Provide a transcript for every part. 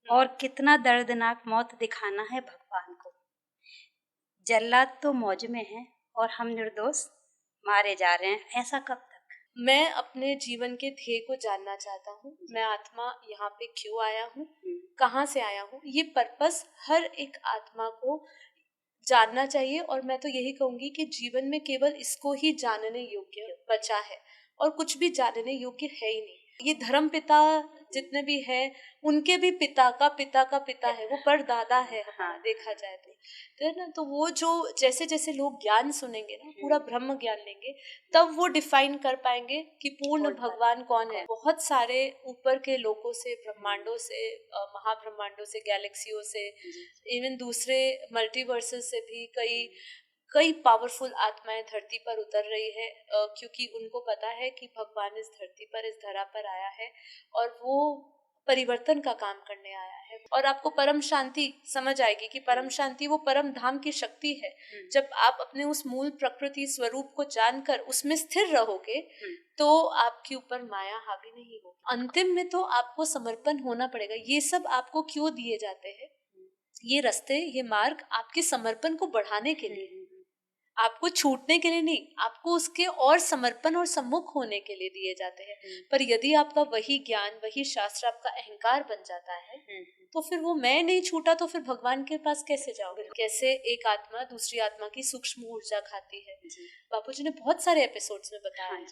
और कितना दर्दनाक मौत दिखाना है भगवान को। जल्लाद तो मौज में है और हम निर्दोष मारे जा रहे हैं, ऐसा कब तक? मैं अपने जीवन के ध्येय को जानना चाहता हूँ। मैं आत्मा यहाँ पे क्यों आया हूँ, कहाँ से आया हूँ, ये पर्पस हर एक आत्मा को जानना चाहिए। और मैं तो यही कहूंगी कि जीवन में केवल इसको ही जानने योग्य बचा है और कुछ भी जानने योग्य है ही नहीं। ये धर्म पिता जितने भी है उनके भी पिता का पिता है, वो परदादा है हमारा, देखा जाए तो है ना। तो वो जो जैसे जैसे लोग ज्ञान सुनेंगे ना, पूरा ब्रह्म ज्ञान लेंगे, तब वो डिफाइन कर पाएंगे कि पूर्ण भगवान कौन है। बहुत सारे ऊपर के लोकों से, ब्रह्मांडों से, महाब्रह्मांडों से, गैलेक्सियों से, इवन दूसरे मल्टीवर्सेस से भी कई पावरफुल आत्माएं धरती पर उतर रही है, क्योंकि उनको पता है कि भगवान इस धरती पर, इस धरा पर आया है और वो परिवर्तन का काम करने आया है। और आपको परम शांति समझ आएगी कि परम शांति वो परम धाम की शक्ति है। जब आप अपने उस मूल प्रकृति स्वरूप को जानकर उसमें स्थिर रहोगे तो आपके ऊपर माया हावी नहीं होगी। अंतिम में तो आपको समर्पण होना पड़ेगा। ये सब आपको क्यों दिए जाते हैं? ये रास्ते, ये मार्ग आपके समर्पण को बढ़ाने के लिए, आपको छूटने के लिए नहीं, आपको उसके और समर्पण और सम्मुख होने के लिए दिए जाते हैं। पर यदि आपका वही ज्ञान, वही शास्त्र आपका अहंकार बन जाता है तो फिर वो मैं नहीं छूटा तो फिर भगवान के पास कैसे जाओगे? कैसे एक आत्मा दूसरी आत्मा की सूक्ष्म ऊर्जा खाती है। बापूजी ने बहुत सारे एपिसोड्स में बताया है।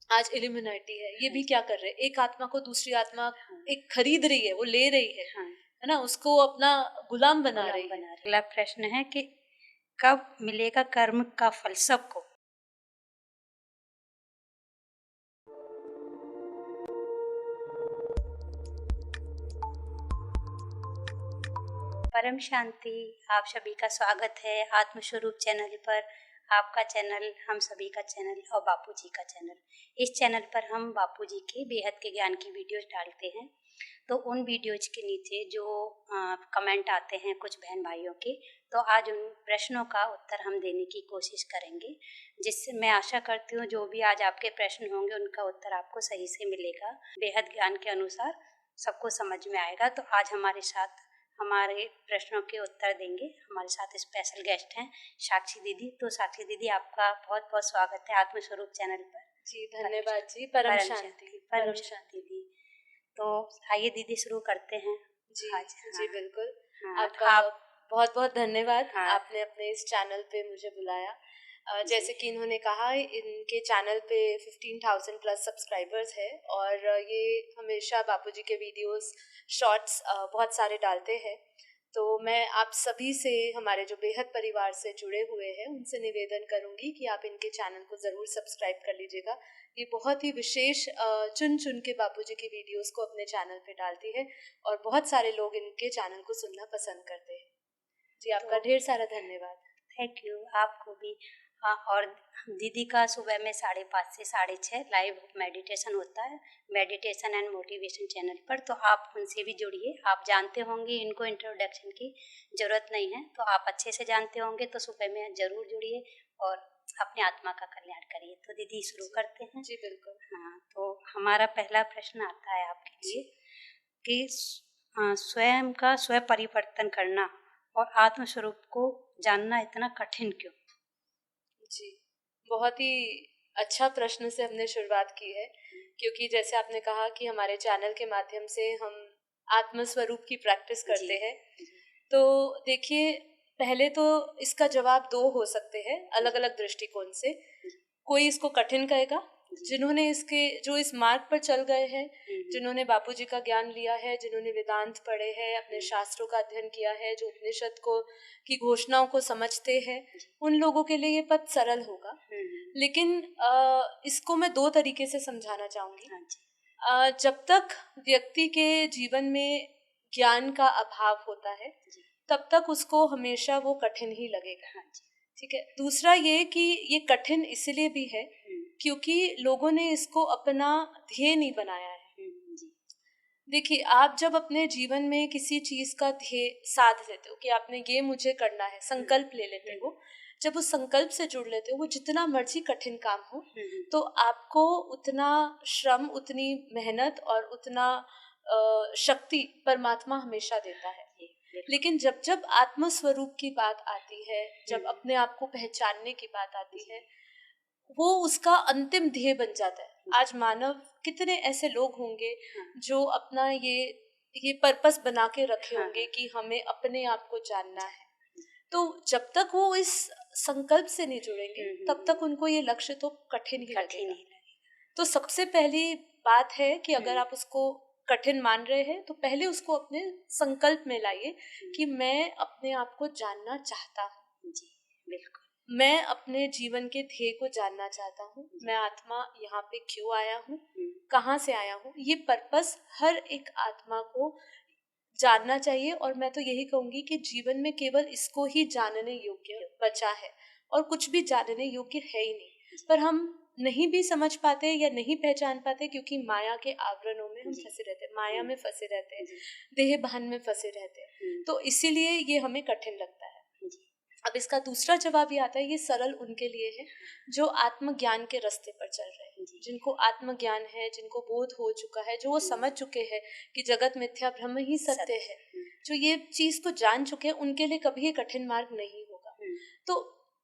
आज इल्यूमिनाटी है, ये भी क्या कर रहे हैं? एक आत्मा को दूसरी आत्मा एक खरीद रही है, वो ले रही है ना, उसको अपना गुलाम बना रही है। अगला प्रश्न है कि कब मिलेगा कर्म का फल सबको? परम शांति, आप सभी का स्वागत है आत्मस्वरूप चैनल पर। आपका चैनल, हम सभी का चैनल और बापूजी का चैनल। इस चैनल पर हम बापूजी के बेहद के ज्ञान की वीडियोस डालते हैं। तो उन वीडियोज के नीचे जो कमेंट आते हैं कुछ बहन भाइयों के, तो आज उन प्रश्नों का उत्तर हम देने की कोशिश करेंगे, जिससे मैं आशा करती हूँ जो भी आज आपके प्रश्न होंगे उनका उत्तर आपको सही से मिलेगा, बेहद ज्ञान के अनुसार सबको समझ में आएगा। तो आज हमारे साथ हमारे प्रश्नों के उत्तर देंगे, हमारे साथ स्पेशल गेस्ट हैं साक्षी दीदी। तो साक्षी दीदी, आपका बहुत बहुत स्वागत है आत्मस्वरूप चैनल पर। जी धन्यवाद जी। परम शांति दी। तो आइए दीदी शुरू करते हैं जी। आज। जी बिल्कुल। हाँ, आपका बहुत बहुत धन्यवाद। हाँ, आपने अपने इस चैनल पे मुझे बुलाया। जैसे कि इन्होंने कहा, इनके चैनल पे 15,000 प्लस सब्सक्राइबर्स है और ये हमेशा बापूजी के वीडियोस, शॉर्ट्स बहुत सारे डालते हैं। तो मैं आप सभी से, हमारे जो बेहद परिवार से जुड़े हुए हैं, उनसे निवेदन करूंगी कि आप इनके चैनल को ज़रूर सब्सक्राइब कर लीजिएगा। ये बहुत ही विशेष चुन चुन के बापूजी की वीडियोस को अपने चैनल पे डालती है और बहुत सारे लोग इनके चैनल को सुनना पसंद करते हैं। जी आपका ढेर सारा धन्यवाद। थैंक यू, आपको भी। हाँ, और दीदी का सुबह में 5:30 से 6:30 लाइव मेडिटेशन होता है, मेडिटेशन एंड मोटिवेशन चैनल पर। तो आप उनसे भी जुड़िए। आप जानते होंगे, इनको इंट्रोडक्शन की ज़रूरत नहीं है, तो आप अच्छे से जानते होंगे। तो सुबह में ज़रूर जुड़िए और अपने आत्मा का कल्याण करिए। तो दीदी शुरू करते हैं। जी बिल्कुल। हाँ, तो हमारा पहला प्रश्न आता है आपके लिए कि स्वयं का स्व परिवर्तन करना और आत्मस्वरूप को जानना इतना कठिन क्यों? जी, बहुत ही अच्छा प्रश्न से हमने शुरुआत की है, क्योंकि जैसे आपने कहा कि हमारे चैनल के माध्यम से हम आत्मस्वरूप की प्रैक्टिस करते हैं। तो देखिए, पहले तो इसका जवाब 2 हो सकते हैं अलग अलग दृष्टिकोण से। कोई इसको कठिन कहेगा, जिन्होंने जो इस मार्ग पर चल गए हैं, जिन्होंने बापूजी का ज्ञान लिया है, जिन्होंने वेदांत पढ़े हैं, अपने शास्त्रों का अध्ययन किया है, जो उपनिषद की घोषणाओं को समझते हैं, उन लोगों के लिए ये पथ सरल होगा। लेकिन इसको मैं 2 तरीके से समझाना चाहूंगी। जब तक व्यक्ति के जीवन में ज्ञान का अभाव होता है तब तक उसको हमेशा वो कठिन ही लगेगा। ठीक है। दूसरा ये कि ये कठिन इसलिए भी है क्योंकि लोगों ने इसको अपना ध्येय नहीं बनाया है। देखिए, आप जब अपने जीवन में किसी चीज का ध्येय साध लेते हो कि आपने ये मुझे करना है, संकल्प ले लेते हो, जब उस संकल्प से जुड़ लेते हो, वो जितना मर्जी कठिन काम हो, तो आपको उतना श्रम, उतनी मेहनत और उतना शक्ति परमात्मा हमेशा देता है। लेकिन जब जब आत्म स्वरूप की बात आती है, जब अपने आप को पहचानने की बात आती है, वो उसका अंतिम ध्येय बन जाता है। आज मानव कितने ऐसे लोग होंगे जो अपना ये पर्पस बना के रखे होंगे कि हमें अपने आप को जानना है। तो जब तक वो इस संकल्प से नहीं जुड़ेंगे तब तक उनको ये लक्ष्य तो कठिन ही लगेगा। तो सबसे पहली बात है कि अगर आप उसको कठिन मान रहे हैं तो पहले उसको अपने संकल्प में लाइए कि मैं अपने आप को जानना चाहता हूँ। जी बिल्कुल, मैं अपने जीवन के ध्येय को जानना चाहता हूँ। मैं आत्मा यहाँ पे क्यों आया हूँ, कहाँ से आया हूँ, ये पर्पस हर एक आत्मा को जानना चाहिए। और मैं तो यही कहूंगी कि जीवन में केवल इसको ही जानने योग्य बचा है और कुछ भी जानने योग्य है ही नहीं। पर हम नहीं भी समझ पाते या नहीं पहचान पाते क्योंकि माया के आवरणों में हम फंसे रहते हैं, माया में फंसे रहते हैं, देह भान में फंसे रहते हैं। तो इसीलिए ये हमें कठिन लगता है। अब इसका दूसरा जवाब ये आता है, ये सरल उनके लिए है जो आत्मज्ञान के रास्ते पर चल रहे हैं, जिनको आत्मज्ञान है, जिनको बोध हो चुका है, जो वो समझ चुके हैं कि जगत मिथ्या ब्रह्म ही सत्य है, जो ये चीज को जान चुके हैं, उनके लिए कभी ये कठिन मार्ग नहीं होगा। तो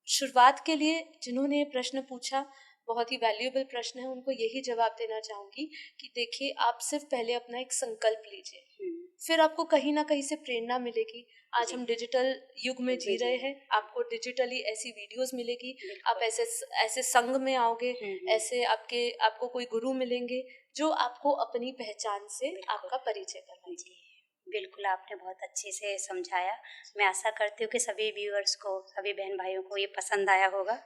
शुरुआत के लिए जिन्होंने ये प्रश्न पूछा, बहुत ही वैल्यूएबल प्रश्न है, उनको यही जवाब देना चाहूंगी कि देखिए, आप सिर्फ पहले अपना एक संकल्प लीजिए, फिर आपको कहीं ना कहीं से प्रेरणा मिलेगी। आज हम डिजिटल युग में जी रहे हैं, आपको डिजिटली ऐसी वीडियोस मिलेगी, आप ऐसे संग में आओगे, ऐसे आपको कोई गुरु मिलेंगे जो आपको अपनी पहचान से आपका परिचय कराएंगे। बिल्कुल, आपने बहुत अच्छे से समझाया। मैं आशा करती हूँ कि सभी व्यूअर्स को, सभी बहन भाइयों को ये पसंद आया होगा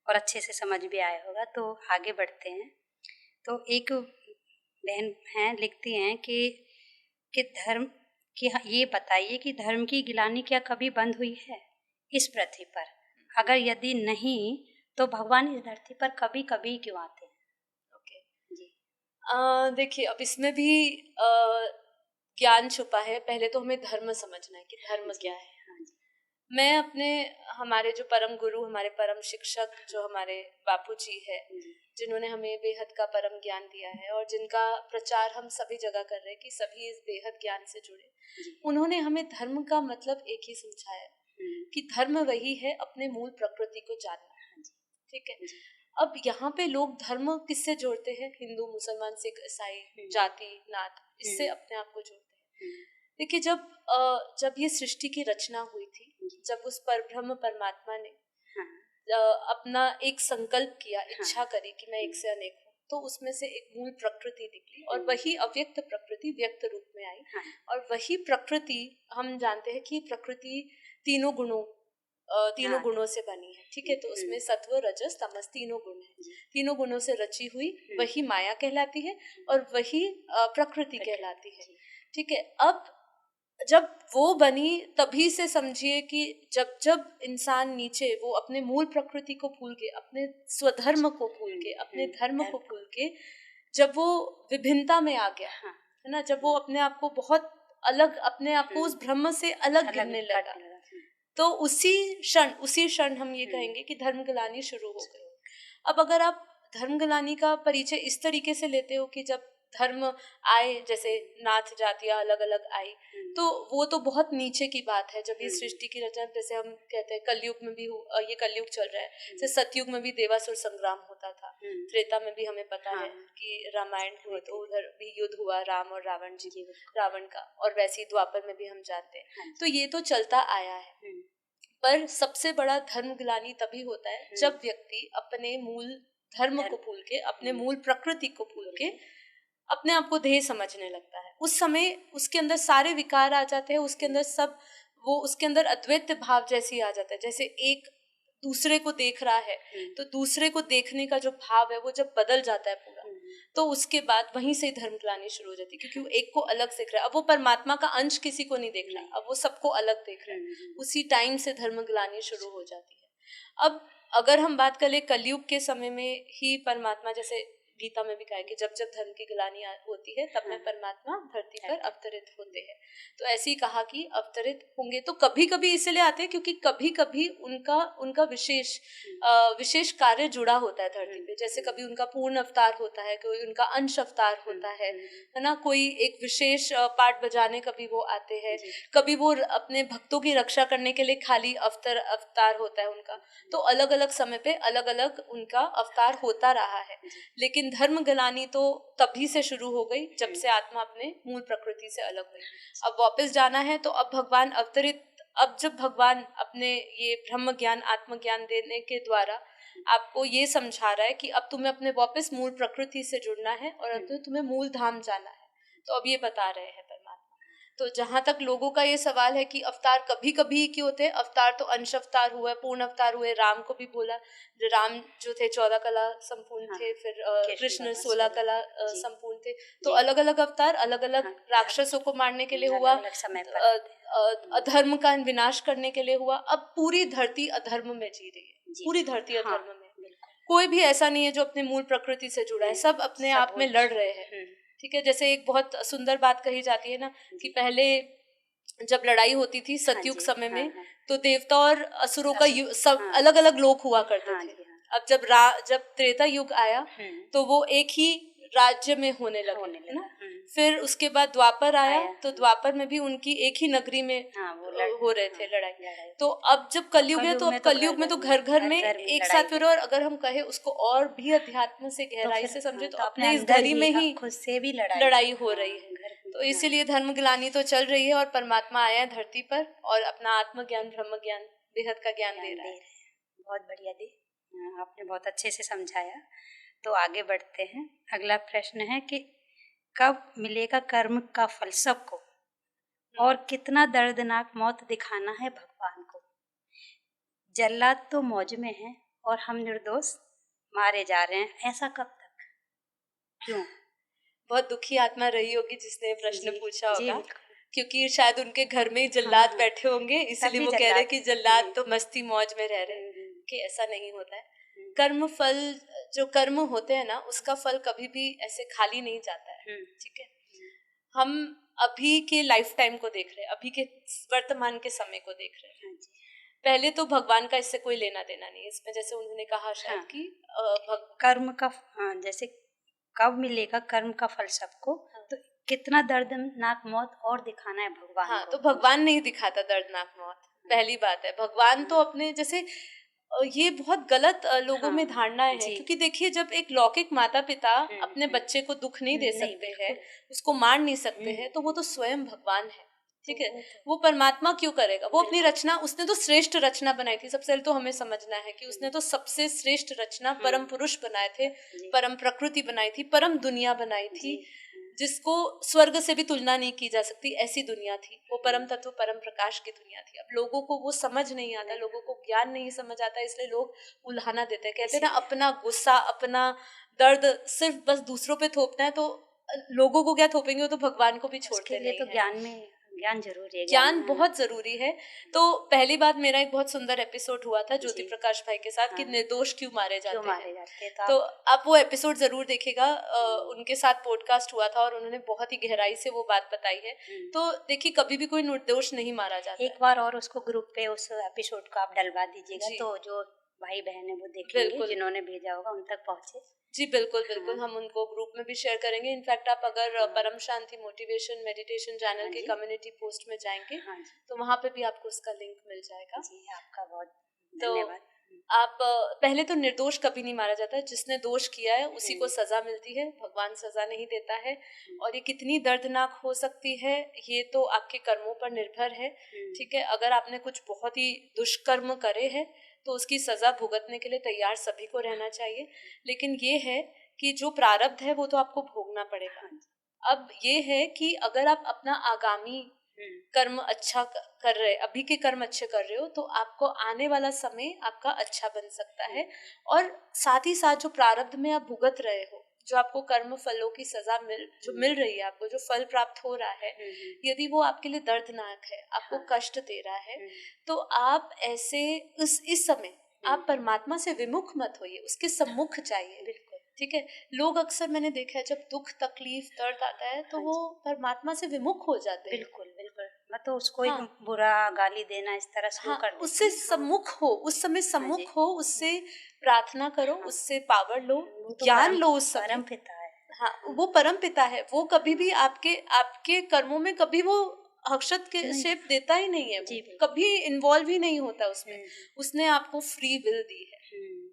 और अच्छे से समझ भी आया होगा। तो आगे बढ़ते हैं। तो एक बहन हैं, लिखती हैं कि धर्म की, ये बताइए कि धर्म की गिलानी क्या कभी बंद हुई है इस पृथ्वी पर? अगर यदि नहीं तो भगवान इस धरती पर कभी कभी क्यों आते हैं? ओके जी, देखिए, अब इसमें भी ज्ञान छुपा है। पहले तो हमें धर्म समझना है कि धर्म क्या है। मैं हमारे जो परम गुरु, हमारे परम शिक्षक, जो हमारे बापूजी है, जिन्होंने हमें बेहद का परम ज्ञान दिया है और जिनका प्रचार हम सभी जगह कर रहे हैं कि सभी इस बेहद ज्ञान से जुड़े, उन्होंने हमें धर्म का मतलब एक ही समझाया कि धर्म वही है अपने मूल प्रकृति को जानना। ठीक है। अब यहाँ पे लोग धर्म किससे जोड़ते हैं? हिंदू, मुसलमान, सिख, ईसाई, जाति, नात, इससे अपने आप को जोड़ते हैं। देखिए, जब ये सृष्टि की रचना हुई थी, जब उस परब्रह्म परमात्मा ने अपना एक संकल्प किया, इच्छा करी कि मैं एक से अनेक हूँ, तो उसमें से एक मूल प्रकृति निकली और वही अव्यक्त प्रकृति व्यक्त रूप में आई। और वही प्रकृति, हम जानते हैं कि प्रकृति तीनों गुणों से बनी है। ठीक है। तो उसमें सत्व, रजस, तमस तीनों गुण है। तीनों गुणों से रची हुई वही माया कहलाती है और वही प्रकृति कहलाती है। ठीक है। अब जब वो बनी, तभी से समझिए कि जब इंसान नीचे, वो अपने मूल प्रकृति को भूल के, अपने स्वधर्म को भूल के, अपने धर्म को भूल के, जब वो विभिन्नता में आ गया, है ना, जब वो अपने आप को बहुत अलग, अपने आप को उस ब्रह्म से अलग गिनने लगा, तो उसी क्षण हम ये कहेंगे कि धर्मग्लानि शुरू हो गई। अब अगर आप धर्मग्लानि का परिचय इस तरीके से लेते हो कि जब धर्म आए, जैसे नाथ जातियां अलग अलग आई, तो वो तो बहुत नीचे की बात है। जब ये सृष्टि की रचना, जैसे हम कहते हैं कलयुग में भी, ये कलयुग चल रहा है, जैसे सतयुग में भी देवासुर संग्राम होता था, त्रेता में भी हमें पता है कि रामायण हुई, तो उधर भी युद्ध हुआ राम और रावण का, और वैसे ही द्वापर में भी हम जानते हैं। तो ये तो चलता आया है। पर सबसे बड़ा धर्मग्लानि तभी होता है जब व्यक्ति अपने मूल धर्म को भूल के, अपने मूल प्रकृति को भूल के अपने आप को ध्येय समझने लगता है। उस समय उसके अंदर सारे विकार आ जाते हैं, उसके अंदर अद्वैत भाव जैसी आ जाता है। जैसे एक दूसरे को देख रहा है, तो दूसरे को देखने का जो भाव है वो जब बदल जाता है पूरा, तो उसके बाद वहीं से धर्मग्लानि शुरू हो जाती है, क्योंकि वो एक को अलग देख रहा है। अब वो परमात्मा का अंश किसी को नहीं देख रहा, अब वो सबको अलग देख रहा है। उसी टाइम से धर्मग्लानि शुरू हो जाती है। अब अगर हम बात करें कलयुग के समय में ही परमात्मा, जैसे गीता में भी कहा है कि जब जब धर्म की ग्लानि होती है तब में परमात्मा धरती पर अवतरित होते हैं। तो ऐसे ही कहा कि अवतरित होंगे, तो कभी कभी इसलिए आते हैं क्योंकि कभी कभी उनका विशेष विशेष कार्य जुड़ा होता है धरती पे। जैसे कभी उनका पूर्ण अवतार होता है, कोई उनका अंश अवतार होता है ना, कोई एक विशेष पाठ बजाने कभी वो आते हैं, कभी वो अपने भक्तों की रक्षा करने के लिए खाली अवतार होता है उनका। तो अलग अलग समय पे अलग अलग उनका अवतार होता रहा है। लेकिन धर्म ग्लानि तो तभी से शुरू हो गई जब से आत्मा अपने मूल प्रकृति से अलग हुई। अब वापस जाना है तो अब भगवान अवतरित, अब जब भगवान अपने ये ब्रह्म ज्ञान आत्म ज्ञान देने के द्वारा आपको ये समझा रहा है कि अब तुम्हें अपने वापस मूल प्रकृति से जुड़ना है और अब तो तुम्हें मूल धाम जाना है, तो अब ये बता रहे हैं परमात्मा। तो जहां तक लोगों का ये सवाल है कि अवतार कभी कभी क्यों होते हैं, अवतार तो अंश अवतार हुए, पूर्ण अवतार हुए। राम को भी बोला, जो राम जो थे 14 कला संपूर्ण थे, फिर कृष्ण 16 कला संपूर्ण थे। तो अलग अलग अवतार अलग अलग राक्षसों को मारने के लिए हुआ, अधर्म का विनाश करने के लिए हुआ। अब पूरी धरती अधर्म में जी रही है, पूरी धरती अधर्म में। कोई भी ऐसा नहीं है जो अपने मूल प्रकृति से जुड़ा है, सब अपने आप में लड़ रहे हैं। ठीक है, जैसे एक बहुत सुंदर बात कही जाती है ना कि पहले जब लड़ाई होती थी सतयुग समय में, तो देवता और असुरों का सब अलग अलग लोक हुआ करते थे। अब जब त्रेता युग आया तो वो एक ही राज्य में होने लगे, है ना। फिर उसके बाद द्वापर आया तो द्वापर में भी उनकी एक ही नगरी में हो रहे थे लड़ाई। तो अब जब कलयुग है तो अब कलयुग में तो घर घर में एक साथ फिर, और अगर हम कहे उसको और भी अध्यात्म से गहराई से समझे तो अपने इस घड़ी में ही खुद से भी लड़ाई हो रही है। तो इसीलिए धर्म ग्लानि तो चल रही है और परमात्मा आया है धरती पर और अपना आत्मज्ञान ब्रह्म ज्ञान बेहद का ज्ञान दे रहा है। बहुत बढ़िया दी, आपने बहुत अच्छे से समझाया। तो आगे बढ़ते हैं। अगला प्रश्न है कि कब मिलेगा कर्म का फल सबको, और कितना दर्दनाक मौत दिखाना है भगवान को। जल्लाद तो मौज में है और हम निर्दोष मारे जा रहे हैं, ऐसा कब तक, क्यों? बहुत दुखी आत्मा रही होगी जिसने प्रश्न पूछा होगा, क्योंकि शायद उनके घर में ही जल्लाद बैठे होंगे, इसलिए वो कह रहे हैं कि जल्लाद तो मस्ती मौज में रह रहे हैं, कि ऐसा नहीं होता है। कर्म फल, जो कर्म होते हैं ना, उसका फल कभी भी ऐसे खाली नहीं जाता है। ठीक है, हम अभी के लाइफ टाइम को देख रहे हैं, अभी के वर्तमान के समय को देख रहे हैं। पहले तो भगवान का इससे कोई लेना देना नहीं है इसमें, जैसे उन्होंने कहा शायद कि कर्म का जैसे कब मिलेगा कर्म का फल सबको, तो कितना दर्दनाक मौत और दिखाना है भगवान को। तो भगवान नहीं दिखाता दर्दनाक मौत, पहली बात है। भगवान तो अपने जैसे, ये बहुत गलत लोगों में धारणाएं हैं, क्योंकि देखिए जब एक लौकिक माता पिता अपने बच्चे को दुख नहीं दे सकते हैं, उसको मार नहीं सकते हैं, तो वो तो स्वयं भगवान है। ठीक है, वो परमात्मा क्यों करेगा? वो अपनी रचना, उसने तो श्रेष्ठ रचना बनाई थी। सबसे पहले तो हमें समझना है कि उसने तो सबसे श्रेष्ठ रचना परम पुरुष बनाए थे, परम प्रकृति बनाई थी, परम दुनिया बनाई थी, जिसको स्वर्ग से भी तुलना नहीं की जा सकती, ऐसी दुनिया थी वो। परम तत्व परम प्रकाश की दुनिया थी। अब लोगों को वो समझ नहीं आता, लोगों को ज्ञान नहीं समझ आता, इसलिए लोग उल्हाना देते हैं। कहते हैं ना, अपना गुस्सा अपना दर्द सिर्फ बस दूसरों पे थोपना है, तो लोगों को क्या थोपेंगे, वो तो भगवान को भी छोड़ते नहीं है। तो ज्ञान जरूरी है, ज्ञान बहुत जरूरी है। तो पहली बात, मेरा एक बहुत सुंदर एपिसोड हुआ था ज्योति प्रकाश भाई के साथ कि निर्दोष क्यों मारे जाते हैं। तो आप वो एपिसोड जरूर देखिएगा, उनके साथ पॉडकास्ट हुआ था और उन्होंने बहुत ही गहराई से वो बात बताई है। तो देखिए, कभी भी कोई निर्दोष नहीं मारा जाता। एक बार और उसको ग्रुप पे उस एपिसोड को आप डलवा दीजिएगा, तो जो भाई बहन है वो देखेंगे, जिन्होंने भेजा होगा उन तक पहुंचे। जी बिल्कुल बिल्कुल, हम उनको ग्रुप में भी शेयर करेंगे। इनफैक्ट आप अगर परम शांति मोटिवेशन मेडिटेशन चैनल के कम्युनिटी पोस्ट में जाएंगे तो वहाँ पे भी आपको उसका लिंक मिल जाएगा। जी, आपका बहुत धन्यवाद। आप पहले तो निर्दोष कभी नहीं मारा जाता है, जिसने दोष किया है उसी को सजा मिलती है, भगवान सजा नहीं देता है। और ये कितनी दर्दनाक हो सकती है ये तो आपके कर्मों पर निर्भर है। ठीक है, अगर आपने कुछ बहुत ही दुष्कर्म करे हैं तो उसकी सजा भुगतने के लिए तैयार सभी को रहना चाहिए। लेकिन ये है कि जो प्रारब्ध है वो तो आपको भोगना पड़ेगा। अब ये है कि अगर आप अपना आगामी कर्म अच्छा कर रहे, अभी के कर्म अच्छे कर रहे हो, तो आपको आने वाला समय आपका अच्छा बन सकता है। और साथ ही साथ जो प्रारब्ध में आप भुगत रहे हो, जो आपको कर्म फलों की सजा मिल रही है, आपको जो फल प्राप्त हो रहा है, यदि वो आपके लिए दर्दनाक है, आपको कष्ट दे रहा है, तो आप ऐसे इस समय आप परमात्मा से विमुख मत होइए, उसके सम्मुख जाइए। ठीक है, लोग अक्सर मैंने देखा है जब दुख तकलीफ दर्द आता है तो वो परमात्मा से विमुख हो जाते हैं। बिल्कुल बिल्कुल, तो उसको एक हाँ बुरा गाली देना इस तरह शुरू हाँ, कर देते उससे हैं। सम्मुख हो, उस समय हाँ सम्मुख जी। हो, उससे प्रार्थना करो, हाँ, उससे पावर लो, वो तो ज्ञान परम लो उस समय। परम पिता है। हाँ, हाँ, वो परम पिता है, वो कभी भी हाँ, आपके आपके कर्मों में कभी वो हक्षत के नहीं, शेप देता ही नहीं है, वो जी बिल्कुल। कभी इन्वॉल्व ही नहीं होता उसमें। हुँ, उसने आपको फ्री विल दी है, हुँ,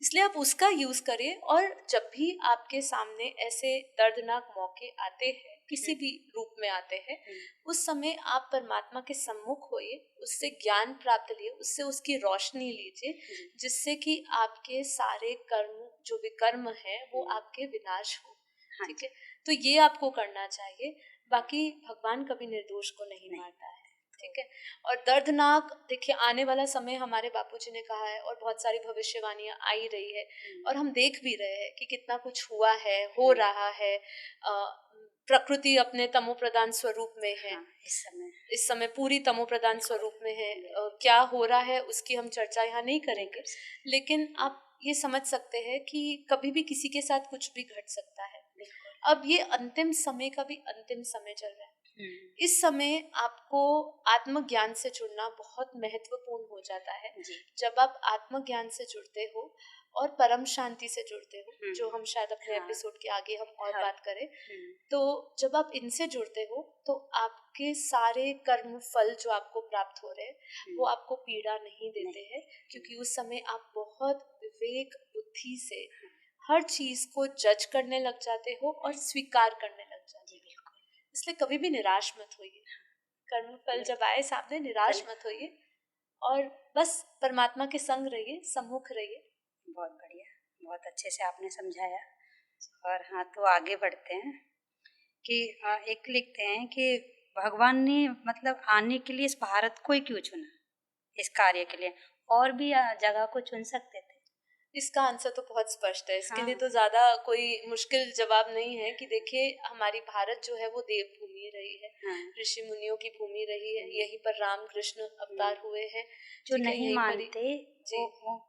इसलिए आप उसका यूज करिए। और जब भी आपके सामने ऐसे दर्दनाक मौके आते हैं, किसी हुँ, भी रूप में आते हैं, हुँ, उस समय आप परमात्मा के सम्मुख होइए, उससे ज्ञान प्राप्त लिए, उससे उसकी रोशनी लीजिए, जी, जिससे कि आपके सारे कर्म, जो भी कर्म है, वो हुँ, आपके विनाश हो। हाँ ठीक जी, है, तो ये आपको करना चाहिए। बाकी भगवान कभी निर्दोष को नहीं नहीं, मारता है। तो ठीक है, और दर्दनाक देखिए आने वाला समय हमारे बापूजी ने कहा है, और बहुत सारी भविष्यवाणियां आ ही रही है, हुँ, और हम देख भी रहे हैं कि कितना कुछ हुआ है, हो हुँ, रहा है। प्रकृति अपने तमो प्रधान स्वरूप में है, हाँ, इस समय पूरी तमो प्रधान बिल्कुल, स्वरूप में है। बिल्कुल, क्या हो रहा है उसकी हम चर्चा यहाँ नहीं नहीं करेंगे, कर सकते। लेकिन हुँ, आप ये समझ सकते हैं कि कभी भी किसी के साथ कुछ भी घट सकता है। बिल्कुल, अब ये अंतिम समय का भी अंतिम समय चल रहा है। हुँ, इस समय आपको आत्मज्ञान से जुड़ना बहुत महत्वपूर्ण हो जाता है। जी, जब आप आत्मज्ञान से जुड़ते हो और परम शांति से जुड़ते हो, हुँ, जो हम शायद अपने हाँ, एपिसोड के आगे हम और हाँ, बात करें, हुँ, तो जब आप इनसे जुड़ते हो तो आपके सारे कर्म फल जो आपको प्राप्त हो रहे हैं, हुँ, वो आपको पीड़ा नहीं देते नहीं, हैं, क्योंकि उस समय आप बहुत विवेक बुद्धि से हाँ, हर चीज को जज करने लग जाते हो और स्वीकार करने लग जाते जी, हो। बिल्कुल, इसलिए कभी भी निराश मत होइए, कर्म फल जब बिल्कुल, आए सामने निराश कल मत होइए, और बस परमात्मा के संग रहिए, सम्मुख रहिए। बहुत बढ़िया, बहुत अच्छे से आपने समझाया। और हाँ, तो आगे बढ़ते हैं कि एक लिखते हैं कि भगवान ने मतलब आने के लिए इस भारत को ही क्यों चुना इस कार्य के लिए, और भी जगह को चुन सकते थे। इसका आंसर तो बहुत स्पष्ट है, इसके लिए हाँ, तो ज्यादा कोई मुश्किल जवाब नहीं है कि देखिए हमारी भारत जो है वो देव भूमि रही है, हाँ, ऋषि मुनियों की भूमि रही है, हम्म, यहीं पर राम कृष्ण हम्म, अवतार हुए हैं। जो ठीक है, नहीं यहीं पर ही। मानते जी, वो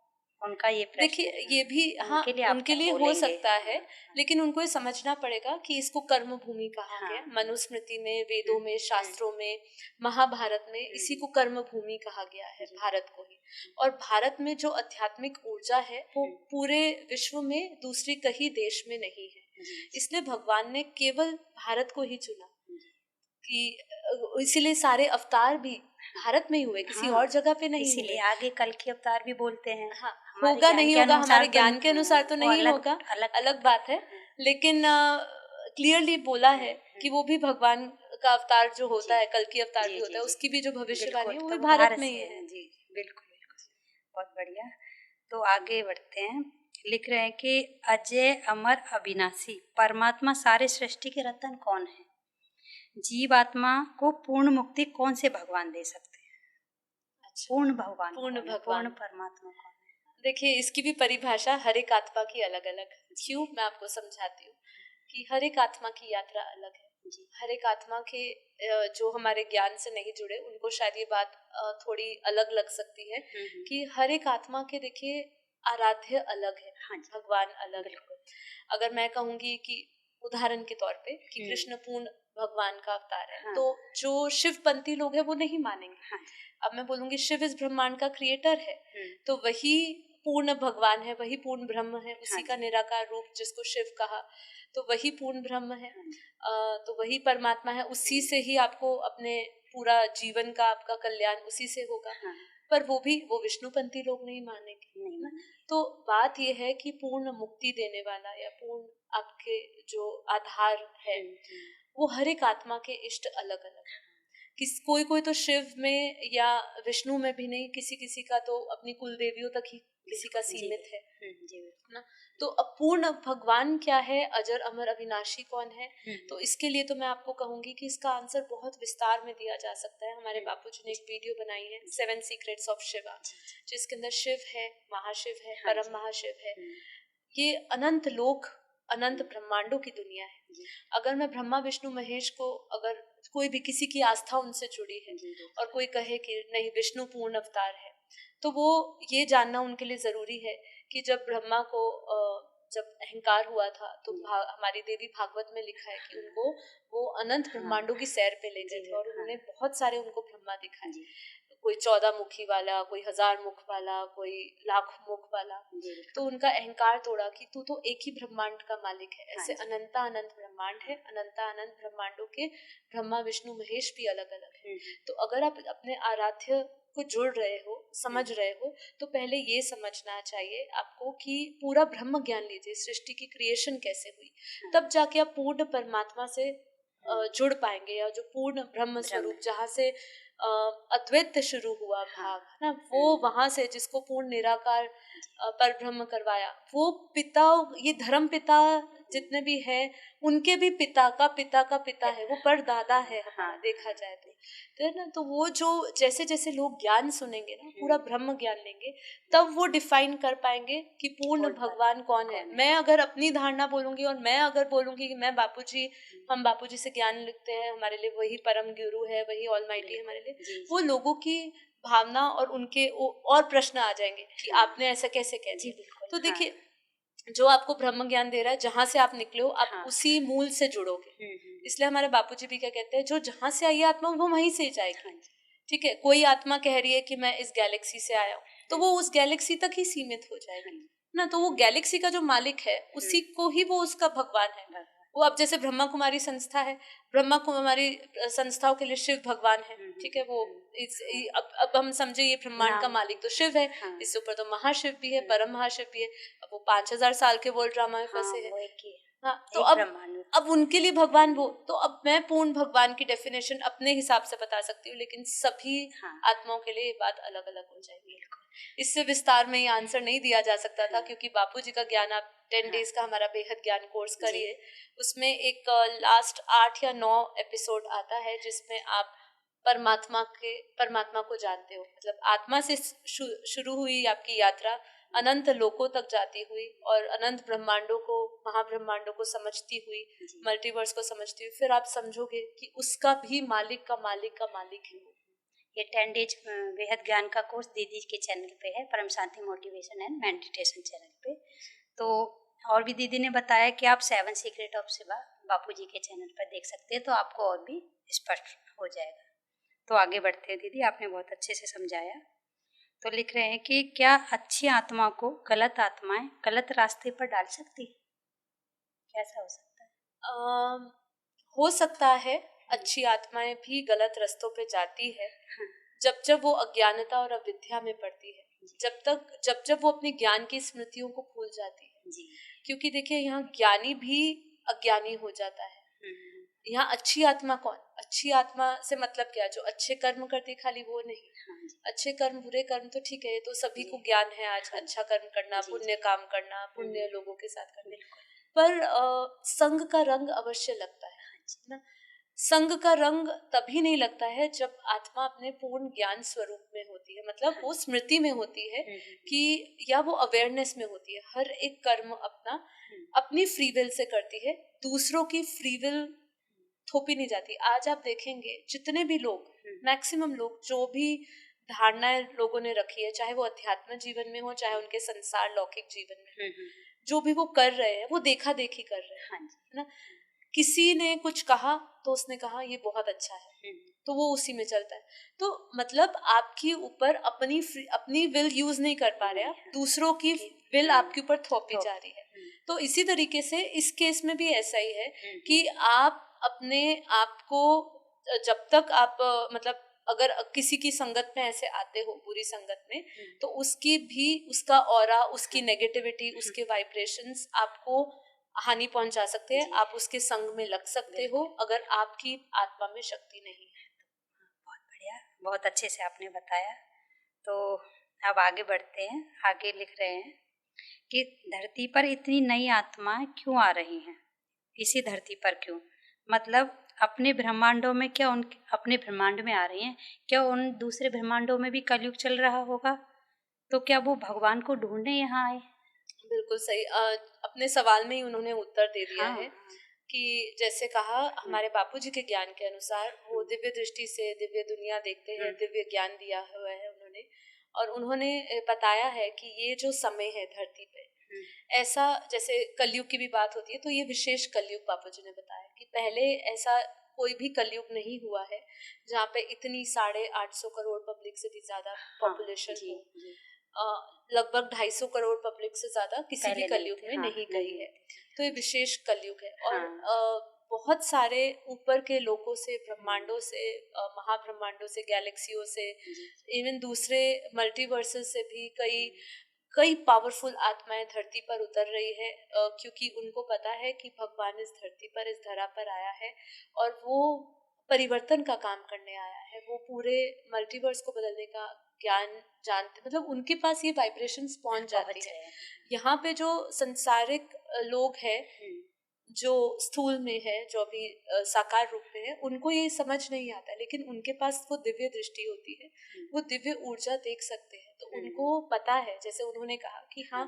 उनका ये प्रश्न देखिए है। ये भी, हाँ, हाँ, उनके लिए आप उनके क्या लिए हो बोलेंगे। सकता है, हाँ, लेकिन उनको ये समझना पड़ेगा कि इसको कर्म भूमि कहा हाँ, गया। हाँ, मनुस्मृति में, वेदों हम्म, में, हम्म, शास्त्रों में, महाभारत में इसी हम्म, को कर्म भूमि कहा गया है, जी, भारत को ही। और भारत में जो आध्यात्मिक ऊर्जा है वो हम्म, पूरे विश्व में दूसरी कहीं देश में नहीं है। जी, इसलिए भगवान ने केवल भारत को ही चुना, जी, कि इसीलिए सारे अवतार भी भारत में ही हुए, किसी हाँ, और जगह पे नहीं इसीलिए हुए। आगे कल के अवतार भी बोलते हैं। हाँ, हमारे होगा ज्ञान नहीं के होगा, अनुसार हमारे तो ज्ञान के अनुसार तो वो नहीं अलग होगा, अलग अलग बात बात है। है। लेकिन क्लियरली बोला हम्म, है कि हम्म, वो भी भगवान का अवतार जो होता जी, है, कल की अवतार जी, भी होता जी, है, जी, उसकी भी जो भविष्यवाणी बिल्कुल, है वो तो भी वो भारत भारत में से ही है। है। जी, बिल्कुल, बिल्कुल, बहुत बढ़िया। तो आगे बढ़ते हैं। लिख रहे हैं कि अजय अमर अविनाशी परमात्मा सारे सृष्टि के रतन कौन है? जीवात्मा को पूर्ण मुक्ति कौन से भगवान दे सकते हैं? अच्छा, पूर्ण भगवान पूर्ण कौन है? पूर्ण भगवान, परमात्मा कौन देखिए इसकी भी परिभाषा हर एक आत्मा की अलग अलग। है? जी, क्यों, मैं आपको समझाती हूँ कि हर एक आत्मा की यात्रा अलग है। जी, हर एक आत्मा के जो हमारे ज्ञान से नहीं जुड़े उनको शायद ये बात थोड़ी अलग लग सकती है, कि हर एक आत्मा के देखिए आराध्य अलग है, हाँ जी, भगवान अलग है। बिल्कुल, अगर मैं कहूंगी कि उदाहरण के तौर पे कि कृष्ण पूर्ण भगवान का अवतार है, हाँ, तो जो शिवपंथी लोग हैं वो नहीं मानेंगे। हाँ जी, अब मैं बोलूंगी शिव इस ब्रह्मांड का क्रिएटर है, हुँ, तो वही पूर्ण भगवान है, वही पूर्ण ब्रह्म है, हाँ उसी का जी, निराकार रूप जिसको शिव कहा, तो वही पूर्ण ब्रह्म है। हाँ जी, तो वही परमात्मा है, उसी से ही आपको अपने पूरा जीवन का आपका कल्याण उसी से होगा। हाँ, पर वो विष्णुपंथी लोग नहीं मानेंगे, नहीं है ना? मानेंगे। तो बात यह है कि पूर्ण मुक्ति देने वाला या पूर्ण आपके जो आधार है, वो हर एक आत्मा के इष्ट अलग अलग है। कोई कोई तो शिव में या विष्णु में भी नहीं, किसी किसी का तो अपनी कुल देवियों तक ही किसी का जी, सीमित है जी, ना? तो अपूर्ण भगवान क्या है, अजर अमर अविनाशी कौन है? हुँ, तो इसके लिए तो मैं आपको कहूंगी कि इसका आंसर बहुत विस्तार में दिया जा सकता है। हमारे हुँ, बापूजी ने एक वीडियो बनाई है, जी, 7 सीक्रेट्स ऑफ शिवा, जी, जी, जिसके अंदर शिव है, महाशिव है, हाँ परम जी, महाशिव है। हुँ, ये अनंत लोक, अनंत हुँ, ब्रह्मांडों की दुनिया है। जी, अगर मैं ब्रह्मा विष्णु महेश को, अगर कोई भी किसी की आस्था उनसे जुड़ी है जी, और बिल्कुल, कोई कहे कि नहीं विष्णु पूर्ण अवतार है, तो वो ये जानना उनके लिए जरूरी है कि जब ब्रह्मा को जब अहंकार हुआ था तो हमारी देवी भागवत में लिखा है कि उनको वो अनंत ब्रह्मांडों की सैर पे ले गए थे और उन्होंने बहुत सारे उनको ब्रह्मा दिखाए, कोई 14 मुखी वाला, कोई 1000 मुख वाला, कोई लाख मुख वाला। तो उनका अहंकार तोड़ा कि तू तो एक ही ब्रह्मांड का मालिक है, ऐसे अनंता अनंत ब्रह्मांड है, अनंता अनंत ब्रह्मांडों के ब्रह्मा विष्णु महेश भी अलग अलग है। तो अगर आप अपने आराध्य को जुड़ रहे हो, समझ रहे हो, तो पहले ये समझना चाहिए आपको कि पूरा ब्रह्म ज्ञान लीजिए, सृष्टि की क्रिएशन कैसे हुई, तब जाके आप पूर्ण परमात्मा से जुड़ पाएंगे, या जो पूर्ण ब्रह्म स्वरूप जहाँ से अद्वैत शुरू हुआ भाग है ना, वो वहां से जिसको पूर्ण निराकार पर ब्रह्म करवाया, वो पिता, ये धर्म पिता जितने भी है उनके भी पिता का पिता है, वो परदादा है हमारा, देखा जाए तो है ना। तो वो जो जैसे जैसे लोग ज्ञान सुनेंगे ना, पूरा ब्रह्म ज्ञान लेंगे, तब वो डिफाइन कर पाएंगे कि पूर्ण भगवान कौन है। मैं अगर अपनी धारणा बोलूंगी और मैं अगर बोलूंगी कि मैं बापूजी, हम बापूजी से ज्ञान लिखते हैं, हमारे लिए वही परम गुरु है, वही ऑलमाइटी है हमारे लिए, वो लोगों की भावना और उनके और प्रश्न आ जाएंगे कि आपने ऐसा कैसे कह दिया। तो देखिए, जो आपको ब्रह्म ज्ञान दे रहा है, जहां से आप निकले हो, आप उसी मूल से जुड़ोगे। इसलिए हमारे बापूजी भी क्या कहते हैं, जो जहां से आई आत्मा वो वहीं से जाएगी। ठीक है, कोई आत्मा कह रही है कि मैं इस गैलेक्सी से आया हूँ, तो वो उस गैलेक्सी तक ही सीमित हो जाएगी ना। तो वो गैलेक्सी का जो मालिक है, उसी को ही वो उसका भगवान है। वो अब जैसे ब्रह्मा कुमारी संस्था है, ब्रह्मा कुमारी संस्थाओं के लिए शिव भगवान है। ठीक है, वो अब हम समझे ये ब्रह्मांड का मालिक तो शिव है, इससे ऊपर तो महाशिव भी है, परम महाशिव भी है। अब वो 5000 साल के वर्ल्ड ड्रामा में फंसे हैं। हाँ, तो अब उनके लिए भगवान वो, तो अब मैं पूर्ण भगवान की डेफिनेशन अपने हिसाब से बता सकती हूँ, लेकिन सभी आत्माओं के लिए ये बात अलग अलग हो जाएगी। इससे विस्तार में ये आंसर नहीं दिया जा सकता था, क्योंकि बापूजी का ज्ञान आप 10 डेज का हमारा बेहद ज्ञान कोर्स करिए, उसमें एक लास्ट 8 या 9 एपिसोड आता है जिसमें आप परमात्मा को जानते हो। मतलब आत्मा से शुरू हुई आपकी यात्रा अनंत लोकों तक जाती हुई और अनंत ब्रह्मांडों को, महाब्रह्मांडों को समझती हुई, मल्टीवर्स को समझती हुई, फिर आप समझोगे कि उसका भी मालिक का मालिक का मालिक है। ये 10 डेज बेहद ज्ञान का कोर्स दीदी के चैनल पे है, परम शांति मोटिवेशन एंड मेडिटेशन चैनल पे। तो और भी दीदी ने बताया कि आप 7 सीक्रेट ऑफ शिवा बापूजी के चैनल पर देख सकते हैं, तो आपको और भी स्पष्ट हो जाएगा। तो आगे बढ़ते हैं दीदी, आपने बहुत अच्छे से समझाया। तो लिख रहे हैं कि क्या अच्छी आत्मा को गलत आत्माएं गलत रास्ते पर डाल सकती है? कैसा हो सकता है? हो सकता है अच्छी आत्माएं भी गलत रास्तों पे जाती है, जब वो अज्ञानता और अविद्या में पड़ती है, जब वो अपनी ज्ञान की स्मृतियों को भूल जाती है जी। क्योंकि देखिए, यहाँ ज्ञानी भी अज्ञानी हो जाता है। यहाँ अच्छी आत्मा कौन? अच्छी आत्मा से मतलब क्या? जो अच्छे कर्म करती, खाली वो नहीं। अच्छे कर्म बुरे कर्म तो ठीक है, ये तो सभी को ज्ञान है आज। अच्छा कर्म करना, पुण्य काम करना, पुण्य लोगों के साथ करना, पर संग का रंग अवश्य लगता है ना। संग का रंग तभी नहीं लगता है जब आत्मा अपने पूर्ण ज्ञान स्वरूप में होती है, मतलब वो स्मृति में होती है कि, या वो अवेयरनेस में होती है। हर एक कर्म अपनी फ्री विल से करती है, दूसरों की फ्री विल थोपी नहीं जाती। आज आप देखेंगे जितने भी लोग, मैक्सिमम लोग, जो भी धारणाएं लोगों ने रखी है, चाहे वो अध्यात्म जीवन में हो, चाहे उनके संसार लौकिक जीवन में, जो भी वो कर रहे हैं वो देखा देखी कर रहे हैं, है ना। किसी ने कुछ कहा तो उसने कहा ये बहुत अच्छा है, तो वो उसी में चलता है। तो मतलब आपके ऊपर अपनी विल यूज नहीं कर पा रहे, आप दूसरों की विल आपके ऊपर थोपी जा रही है। तो इसी तरीके से इस केस में भी ऐसा ही है कि आप अपने आप को, जब तक आप मतलब अगर किसी की संगत में ऐसे आते हो, बुरी संगत में, तो उसका ऑरा, उसकी नेगेटिविटी, उसके वाइब्रेशंस आपको हानि पहुंचा सकते हैं। आप उसके संग में लग सकते हो अगर आपकी आत्मा में शक्ति नहीं है। बहुत बढ़िया, बहुत अच्छे से आपने बताया। तो अब आगे बढ़ते हैं। आगे लिख रहे हैं कि धरती पर इतनी नई आत्माएं क्यों आ रही हैं? इसी धरती पर क्यों? मतलब अपने ब्रह्मांडों में, क्या उन अपने ब्रह्मांड में आ रही हैं? क्या उन दूसरे ब्रह्मांडों में भी कलयुग चल रहा होगा? तो क्या वो भगवान को ढूंढने यहाँ आए? बिल्कुल सही। अपने सवाल में ही उन्होंने उत्तर दे दिया है कि जैसे कहा, हमारे बापूजी के ज्ञान के अनुसार वो दिव्य दृष्टि से दिव्य दुनिया देखते हैं, दिव्य ज्ञान दिया हुआ है उन्होंने, और उन्होंने बताया है कि ये जो समय है धरती पे, ऐसा जैसे कलयुग की भी बात होती है, तो ये विशेष कलयुग बापू जी ने बताया कि पहले ऐसा कोई भी कलयुग नहीं हुआ है जहाँ पे इतनी 850 करोड़ पब्लिक से भी ज्यादा पॉपुलेशन जी, हो। जी। लगभग 250 करोड़ पब्लिक से ज्यादा किसी भी पहले नहीं कलयुग थे, में हाँ, नहीं नहीं गई है। होती थी। तो ये विशेष कलयुग है और हाँ। बहुत सारे ऊपर के लोगों से, ब्रह्मांडों से, महाब्रह्मांडों से, गैलेक्सियों से, जी, इवन दूसरे मल्टीवर्सेस से भी कई कई पावरफुल आत्माएं धरती पर उतर रही है, क्योंकि उनको पता है कि भगवान इस धरती पर, इस धरा पर आया है और वो परिवर्तन का काम करने आया है। वो पूरे मल्टीवर्स को बदलने का ज्ञान जानते, मतलब उनके पास ये वाइब्रेशंस पहुंच जाती है। यहाँ पे जो संसारिक लोग हैं, जो स्थूल में है, जो अभी साकार रूप में है, उनको ये समझ नहीं आता, लेकिन उनके पास वो दिव्य दृष्टि होती है, वो दिव्य ऊर्जा देख सकते हैं। तो उनको पता है, जैसे उन्होंने कहा कि हाँ,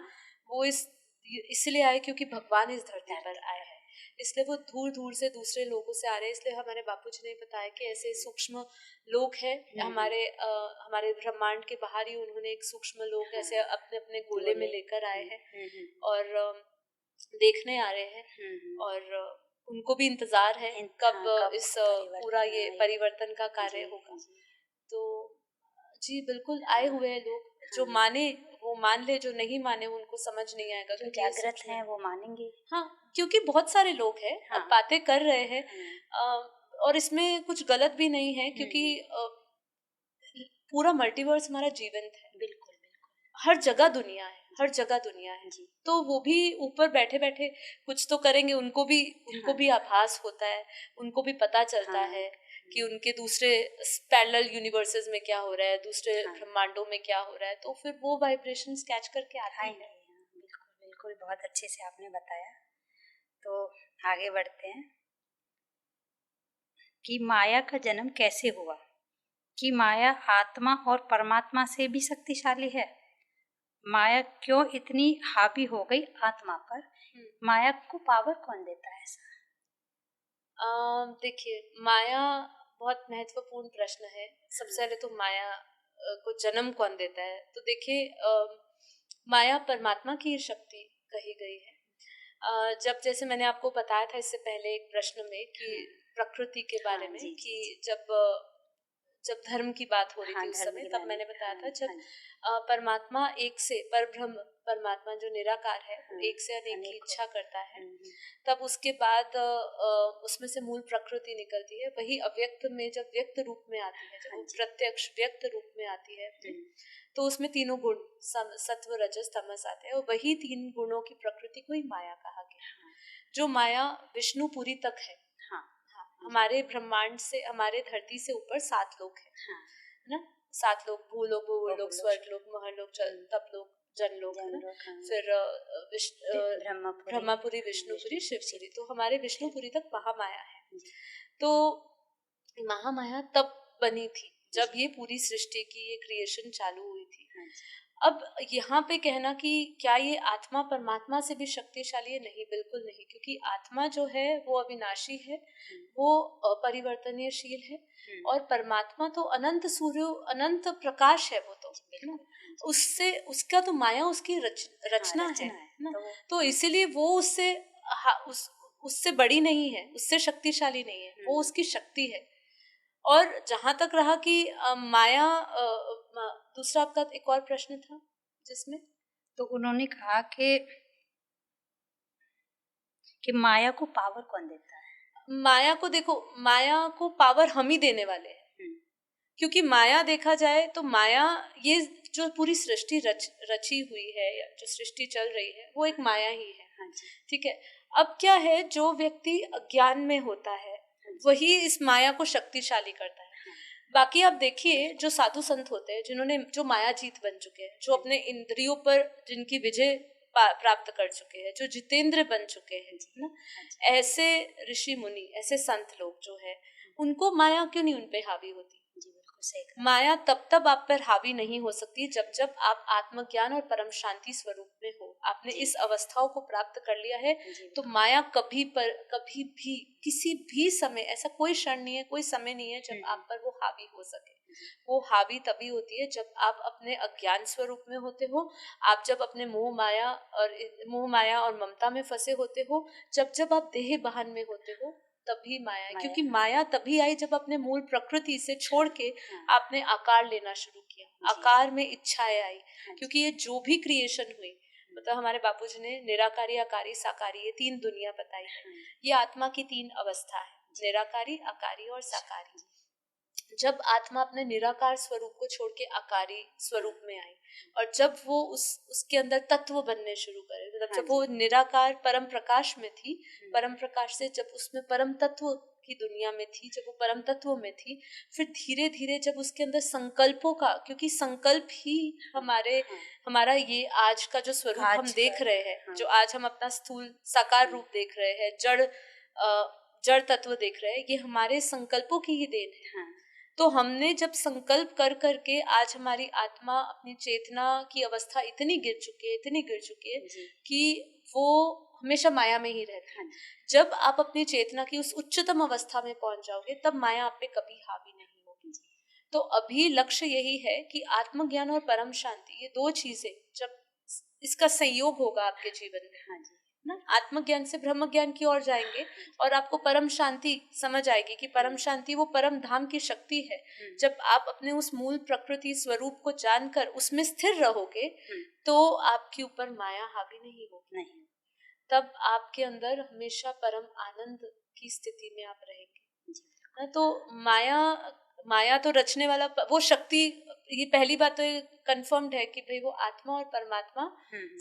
वो इसलिए आए क्योंकि भगवान इस धरती पर आए हैं, इसलिए वो दूर दूर से दूसरे लोगों से आ रहे हैं। इसलिए हमारे बापूजी ने बताया कि ऐसे सूक्ष्म लोग हैं हमारे ब्रह्मांड के बाहर ही, उन्होंने एक सूक्ष्म लोग ऐसे अपने अपने गोले में लेकर आए हैं और देखने आ रहे हैं और उनको भी इंतजार है कब इस पूरा ये परिवर्तन का कार्य होगा। तो जी बिल्कुल आए हुए हैं लोग, जो माने वो मान ले, जो नहीं माने उनको समझ नहीं आएगा, जो जागृत हैं वो मानेंगे। हाँ, क्योंकि बहुत सारे लोग हैं, अब बातें कर रहे हैं और इसमें कुछ गलत भी नहीं है, क्योंकि पूरा मल्टीवर्स हमारा जीवंत है। बिल्कुल हर जगह दुनिया है, हर जगह दुनिया है। तो वो भी ऊपर बैठे बैठे कुछ तो करेंगे, उनको भी आभास होता है, उनको भी पता चलता है कि उनके दूसरे पैरेलल यूनिवर्सेस में क्या हो रहा है, दूसरे ब्रह्मांडों में क्या हो रहा है, तो फिर वो वाइब्रेशंस कैच करके आते हैं। बिल्कुल बिल्कुल, बहुत अच्छे से आपने बताया। तो आगे बढ़ते हैं कि माया का जन्म कैसे हुआ, कि माया आत्मा और परमात्मा से भी शक्तिशाली है। माया क्यों इतनी हावी हो गई आत्मा पर? माया को पावर कौन देता है ऐसा? देखिए, माया बहुत महत्वपूर्ण प्रश्न है। सबसे पहले तो माया को जन्म कौन देता है? तो देखिए, माया परमात्मा की शक्ति कही गई है। जब जैसे मैंने आपको बताया था इससे पहले एक प्रश्न में कि प्रकृति के बारे में, कि जब धर्म की बात हो रही थी उस समय, तब मैंने बताया था जब परमात्मा एक से, परब्रह्म परमात्मा जो निराकार है, एक से अनेक की इच्छा करता है, तब उसके बाद उसमें से मूल प्रकृति निकलती है। वही अव्यक्त में जब व्यक्त रूप में आती है, जब प्रत्यक्ष व्यक्त रूप में आती है, तो उसमें तीनों गुण सत्व रजस तमस आते हैं, और वही 3 गुणों की प्रकृति को ही माया कहा गया। जो माया विष्णुपुरी तक है। हमारे ब्रह्मांड से, हमारे धरती से ऊपर 7 लोग हैं, ना? 7 लोग, भूलोक, भूलोक, स्वर्ग लोक, महलोक, तपलोक, जनलोक, फिर ब्रह्मपुरी, विष्णुपुरी, शिवपुरी। तो हमारे विष्णुपुरी तक महामाया है। तो महामाया तब बनी थी जब ये पूरी सृष्टि की ये क्रिएशन चालू हुई थी। अब यहाँ पे कहना कि क्या ये आत्मा परमात्मा से भी शक्तिशाली है? नहीं, बिल्कुल नहीं, क्योंकि आत्मा जो है वो अविनाशी है, वो अपरिवर्तनीयशील है, और परमात्मा तो अनंत सूर्य, अनंत प्रकाश है। वो तो उससे, उसका तो माया उसकी रचना है ना, तो इसीलिए वो उससे बड़ी नहीं है, उससे शक्तिशाली नहीं है, वो उसकी शक्ति है। और जहां तक रहा कि माया, दूसरा आपका एक और प्रश्न था जिसमें, तो उन्होंने कहा कि माया को पावर कौन देता है? माया को देखो, माया को पावर हम ही देने वाले हैं। क्योंकि माया देखा जाए तो माया, ये जो पूरी सृष्टि रची हुई है, या जो सृष्टि चल रही है, वो एक माया ही है। ठीक है। अब क्या है, जो व्यक्ति अज्ञान में होता है वही इस माया को शक्तिशाली करता है। बाकी आप देखिए, जो साधु संत होते हैं, जो मायाजीत बन चुके हैं, जो अपने इंद्रियों पर जिनकी विजय प्राप्त कर चुके हैं, जो जितेंद्र बन चुके हैं ना, ऐसे ऋषि मुनि, ऐसे संत लोग जो है, उनको माया क्यों नहीं उन पे हावी होती? सही कहा। माया तब आप पर हावी नहीं हो सकती जब जब आप आत्मज्ञान और परम शांति स्वरूप में हो। आपने जी। इस अवस्थाओं को प्राप्त कर लिया है जी, तो माया कभी भी किसी भी समय, ऐसा कोई क्षण नहीं है, कोई समय नहीं है जब आप पर वो हावी हो सके। वो हावी तभी होती है जब आप अपने अज्ञान स्वरूप में होते हो, आप जब अपने मोह माया और ममता में फंसे होते हो, जब आप देह वाहन में होते हो, तभी माया है। क्योंकि माया तभी आई जब अपने मूल प्रकृति से छोड़ के आपने आकार लेना शुरू किया, आकार में इच्छाएं आई। क्योंकि ये जो भी क्रिएशन हुई, मतलब हमारे बापूजी ने निराकारी, आकारी, साकारी, ये 3 दुनिया बताई है। ये आत्मा की 3 अवस्था है, निराकारी, आकारी और साकारी। जब आत्मा अपने निराकार स्वरूप को छोड़ के आकारी स्वरूप में आई और जब वो उसके अंदर तत्व बनने शुरू करे, मतलब जब वो निराकार परम प्रकाश में थी, परम प्रकाश से जब उसमें परम तत्व की दुनिया में थी, जब वो परम तत्व में थी, फिर धीरे धीरे जब उसके अंदर संकल्पों का, क्योंकि संकल्प ही हमारा ये आज का जो स्वरूप हम देख रहे हैं, जो आज हम अपना स्थूल साकार रूप देख रहे हैं, जड़ तत्व देख रहे हैं, ये हमारे संकल्पों की ही देन है। तो हमने जब संकल्प कर करके आज हमारी आत्मा अपनी चेतना की अवस्था इतनी गिर चुकी है कि वो हमेशा माया में ही रहती है। जब आप अपनी चेतना की उस उच्चतम अवस्था में पहुंच जाओगे तब माया आप पे कभी हावी नहीं होगी। तो अभी लक्ष्य यही है कि आत्मज्ञान और परम शांति, ये 2 चीजें जब इसका संयोग होगा आपके जीवन में ना, आत्मज्ञान से ब्रह्म ज्ञान की ओर जाएंगे और आपको परम शांति समझ आएगी कि परम शांति वो परम धाम की शक्ति है। जब आप अपने उस मूल प्रकृति स्वरूप को जानकर उसमें स्थिर रहोगे तो आपके ऊपर माया हावी नहीं होगी। तब आपके अंदर हमेशा परम आनंद की स्थिति में आप रहेंगे ना। तो माया तो रचने वाला वो शक्ति, ये पहली बात तो कंफर्म्ड है कि भाई वो आत्मा और परमात्मा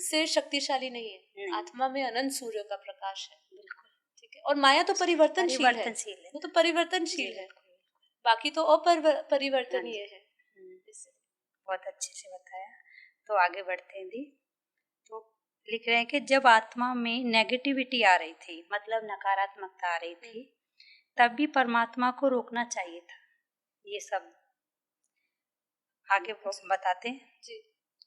से शक्तिशाली नहीं है। आत्मा में अनंत सूर्य का प्रकाश है, बिल्कुल ठीक है। और माया तो परिवर्तनशील है, वो तो परिवर्तनशील है, बाकी तो अपरिवर्तनीय है। बहुत अच्छे से बताया। तो आगे बढ़ते हैं दी। तो लिख रहे हैं कि जब आत्मा में नेगेटिविटी आ रही थी, मतलब नकारात्मकता आ रही थी, तब भी परमात्मा को रोकना चाहिए था। ये सब आगे बताते हैं जी।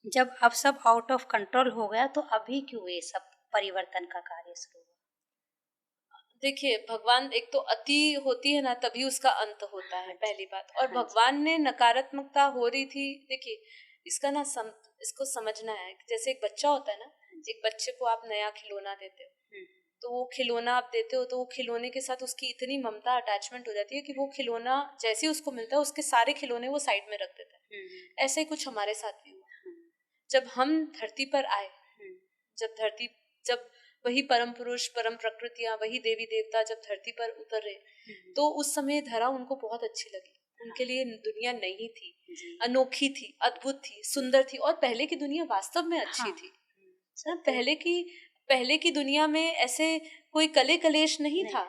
जब अब सब आउट ऑफ कंट्रोल हो गया तो अभी क्यों ये सब परिवर्तन का कार्य शुरू हुआ? देखिए, भगवान, एक तो अति होती है ना तभी उसका अंत होता है, पहली बात। और भगवान ने नकारात्मकता हो रही थी, देखिए इसका ना इसको समझना है। जैसे एक बच्चा होता है ना, एक बच्चे को आप नया खिलौना देते हो, तो वो खिलौना आप देते हो तो वो खिलौने के साथ उसकी इतनी ममता, अटैचमेंट हो जाती है कि वो खिलौना जैसे ही उसको मिलता है उसके सारे खिलौने वो साइड में रख देता है। ऐसे ही कुछ हमारे साथ भी हुआ। जब हम धरती पर आए, जब वही परम पुरुष, परम प्रकृतियां, वही देवी देवता जब धरती पर उतरे तो उस समय धरा उनको बहुत अच्छी लगी। उनके लिए दुनिया नई थी, अनोखी थी, अद्भुत थी, सुंदर थी। और पहले की दुनिया वास्तव में अच्छी थी ना। पहले की दुनिया में ऐसे कोई कले कलेश नहीं था।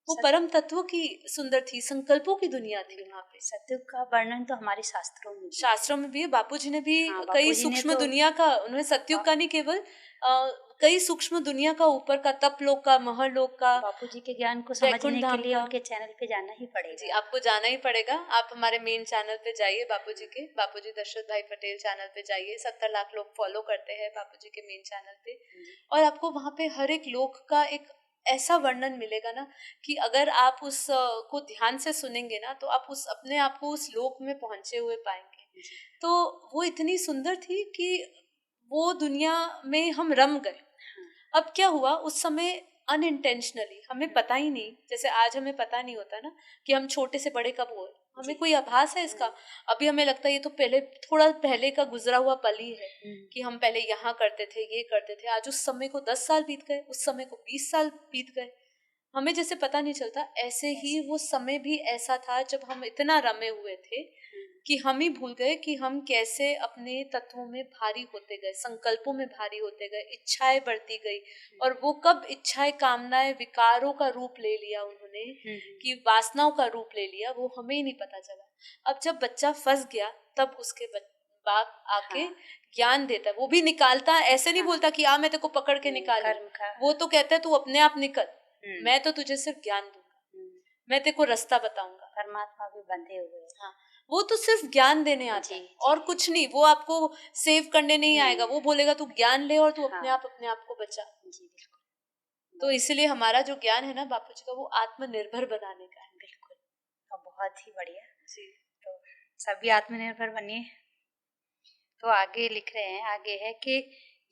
वो परम तत्वों की सुंदर थी, संकल्पों की दुनिया थी। वहाँ पे सत्युग का वर्णन तो हमारे शास्त्रों में भी है। बापूजी ने भी कई सूक्ष्म दुनिया का, उन्होंने सत्युग का नहीं केवल कई सूक्ष्म दुनिया का, ऊपर का तपलोक का, महलोक का। बापूजी के ज्ञान को समझने के लिए उनके चैनल पे जाना ही पड़ेगा। जी, आपको जाना ही पड़ेगा। आप हमारे मेन चैनल पे जाइए, बापूजी दशरथ भाई पटेल चैनल पे जाइए। 70 लाख लोग फॉलो करते हैं बापूजी के मेन चैनल पे। और आपको वहाँ पे हर एक लोक का एक ऐसा वर्णन मिलेगा ना कि अगर आप उस को ध्यान से सुनेंगे ना तो आप अपने आप को उस लोक में पहुंचे हुए पाएंगे। तो वो इतनी सुंदर थी कि वो दुनिया में हम रम गए। अब क्या हुआ, उस समय अनइंटेंशनली, हमें पता ही नहीं, जैसे आज हमें पता नहीं होता ना कि हम छोटे से बड़े कब हुए, हमें कोई आभास है इसका। अभी हमें लगता है ये तो थोड़ा पहले का गुजरा हुआ पल ही है कि हम पहले यहाँ करते थे, ये करते थे। आज उस समय को 10 साल बीत गए, उस समय को 20 साल बीत गए, हमें जैसे पता नहीं चलता। ऐसे ही वो समय भी ऐसा था जब हम इतना रमे हुए थे कि हम ही भूल गए कि हम कैसे अपने तत्वों में भारी होते गए, संकल्पों में भारी होते गए, इच्छाएं बढ़ती गई। और वो कब इच्छाएं, कामनाएं विकारों का रूप ले लिया उन्होंने, कि वासनाओं का रूप ले लिया, वो हमें ही नहीं पता चला। अब जब बच्चा फंस गया तब उसके बाप आके ज्ञान देता है, वो भी निकालता है। ऐसे नहीं बोलता कि मैं तेरे को पकड़ के निकाल, वो तो कहता है तू अपने आप निकल, मैं तो तुझे सिर्फ ज्ञान दूंगा। मैं तेरे को रास्ता बताऊंगा। परमात्मा भी बंधे हुए हैं। हाँ, वो तो सिर्फ ज्ञान देने आता जी, है जी। और कुछ नहीं, वो आपको सेव करने नहीं आएगा, वो बोलेगा तू ज्ञान ले और तू अपने हाँ। आप को बचा। जी बिल्कुल। तो इसलिए हमारा जो ज्ञान है ना बापू जी का, वो आत्मनिर्भर बनाने का है। बिल्कुल, और बहुत ही बढ़िया। जी। तो सभी आत्मनिर्भर बनिए। तो आगे लिख रहे हैं, आगे है कि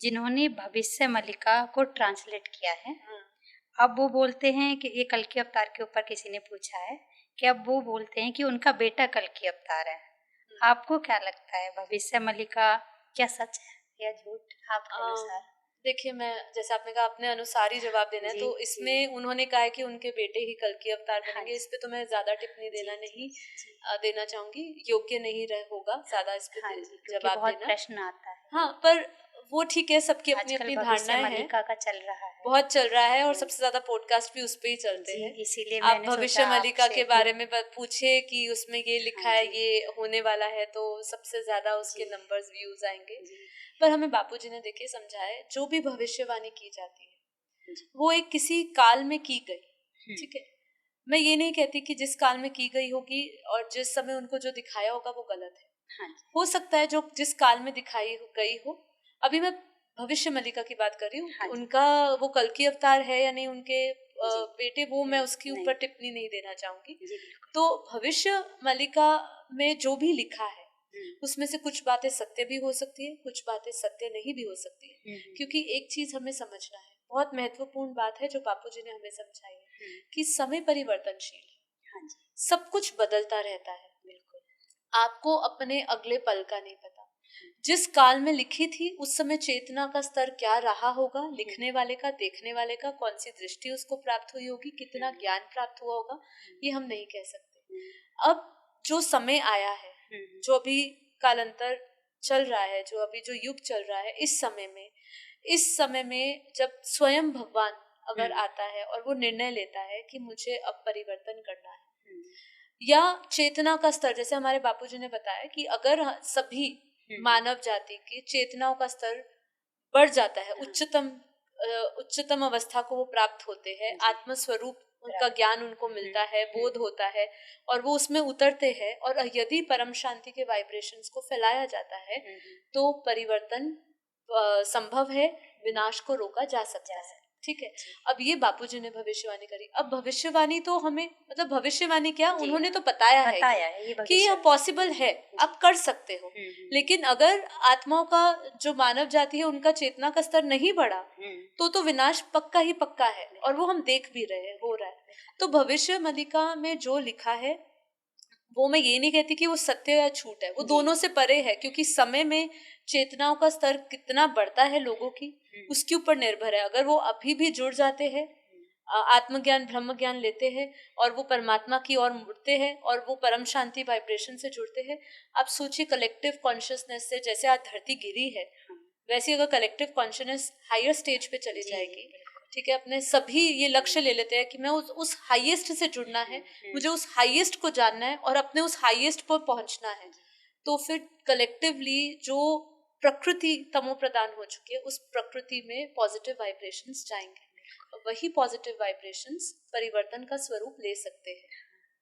जिन्होंने भविष्य मल्लिका को ट्रांसलेट किया है, अब वो बोलते हैं कि ये कल के अवतार के ऊपर किसी ने पूछा है कि अब वो बोलते हैं कि उनका बेटा कल की अवतार है। आपको क्या लगता है, भविष्य मल्लिका क्या सच है या झूठ आपके अनुसार? देखिए, मैं जैसे आपने कहा अपने अनुसार ही जवाब देना है, जी, तो इसमें उन्होंने कहा है कि उनके बेटे ही कल की अवतार हाँ बनेंगे। जी। इस पे तो मैं ज्यादा टिप्पणी देना जी, नहीं जी। देना चाहूंगी, योग्य नहीं होगा ज्यादा इस पे हाँ जी, क्योंकि जवाब बहुत देना। प्रश्न आता है। हाँ, पर वो ठीक है, सबकी अपनी आजकल अपनी भविष्य धारणाएं हैं, मल्लिका का चल रहा है। बहुत चल रहा है और सबसे ज्यादा पॉडकास्ट भी उस पे ही चलते जी, हैं। इसीलिए आप मैंने भविष्य सोचा मल्लिका आपसे के बारे में पूछे कि उसमें ये लिखा हाँ है, जी। ये होने वाला है, तो सबसे ज्यादा उसके जी। नंबर्स व्यूज आएंगे। जी। पर हमें बापूजी ने देखिए समझाया, जो भी भविष्यवाणी की जाती है जी। वो एक किसी काल में की गई, ठीक हम्म, है। मैं ये नहीं कहती कि जिस काल में की गई होगी और जिस समय उनको जो दिखाया होगा वो गलत है। हाँ जी। हो सकता है जो जिस काल में दिखाई गई हो, अभी मैं भविष्य मल्लिका की बात कर रही हूँ, हाँ जी। उनका वो कल की अवतार है या नहीं उनके जी। बेटे, वो मैं उसके नहीं। ऊपर टिप्पणी नहीं देना चाहूंगी। जी बिल्कुल। तो भविष्य मल्लिका में जो भी लिखा है हम्म, उसमें से कुछ बातें सत्य भी हो सकती है, कुछ बातें सत्य नहीं भी हो सकती है। क्योंकि एक चीज हमें समझना है, बहुत महत्वपूर्ण बात है जो बापूजी ने हमें समझाई है, कि समय परिवर्तनशील है। हाँ जी। सब कुछ बदलता रहता है, बिल्कुल। आपको अपने अगले पल का नहीं पता। जिस काल में लिखी थी उस समय चेतना का स्तर क्या रहा होगा, लिखने वाले का, देखने वाले का, कौन सी दृष्टि उसको प्राप्त हुई होगी, कितना ज्ञान प्राप्त हुआ होगा, ये हम नहीं कह सकते। अब जो समय आया है, जो अभी कालांतर चल रहा है, जो अभी जो युग चल रहा है, इस समय में जब स्वयं भगवान अगर आता है और वो निर्णय लेता है कि मुझे अब परिवर्तन करना है, या चेतना का स्तर, जैसे हमारे बापूजी ने बताया कि अगर सभी मानव जाति की चेतनाओं का स्तर बढ़ जाता है, उच्चतम अवस्था को वो प्राप्त होते हैं, आत्मस्वरूप उनका ज्ञान उनको मिलता है, बोध होता है और वो उसमें उतरते हैं, और यदि परम शांति के वाइब्रेशंस को फैलाया जाता है तो परिवर्तन संभव है, विनाश को रोका जा सकता है। ठीक है, अब ये बापूजी ने भविष्यवाणी करी। अब भविष्यवाणी तो हमें, मतलब भविष्यवाणी क्या, उन्होंने तो बताया है कि यह पॉसिबल है, आप कर सकते हो। लेकिन अगर आत्माओं का, जो मानव जाति है, उनका चेतना का स्तर नहीं बढ़ा तो विनाश पक्का ही पक्का है, और वो हम देख भी रहे हैं, हो रहा है। तो भविष्य मल्लिका में जो लिखा है वो मैं ये नहीं कहती कि वो सत्य या झूठ है, वो दोनों से परे है, क्योंकि समय में चेतनाओं का स्तर कितना बढ़ता है लोगों की, उसके ऊपर निर्भर है। अगर वो अभी भी जुड़ जाते हैं, आत्मज्ञान ब्रह्म ज्ञान लेते हैं और वो परमात्मा की ओर मुड़ते हैं और वो परम शांति वाइब्रेशन से जुड़ते हैं, आप सोचिए कलेक्टिव कॉन्शियसनेस से जैसे आज धरती गिरी है, वैसे अगर कलेक्टिव कॉन्शियसनेस हायर स्टेज पे चली जाएगी, ठीक है, अपने सभी ये लक्ष्य ले लेते हैं कि मैं उस हाईएस्ट से जुड़ना है, मुझे उस हाईएस्ट को जानना है और अपने उस हाईएस्ट पर पहुंचना है, तो फिर कलेक्टिवली जो प्रकृति तमो प्रदान हो चुकी है, उस प्रकृति में पॉजिटिव वाइब्रेशंस जाएंगे, वही पॉजिटिव वाइब्रेशंस परिवर्तन का स्वरूप ले सकते हैं,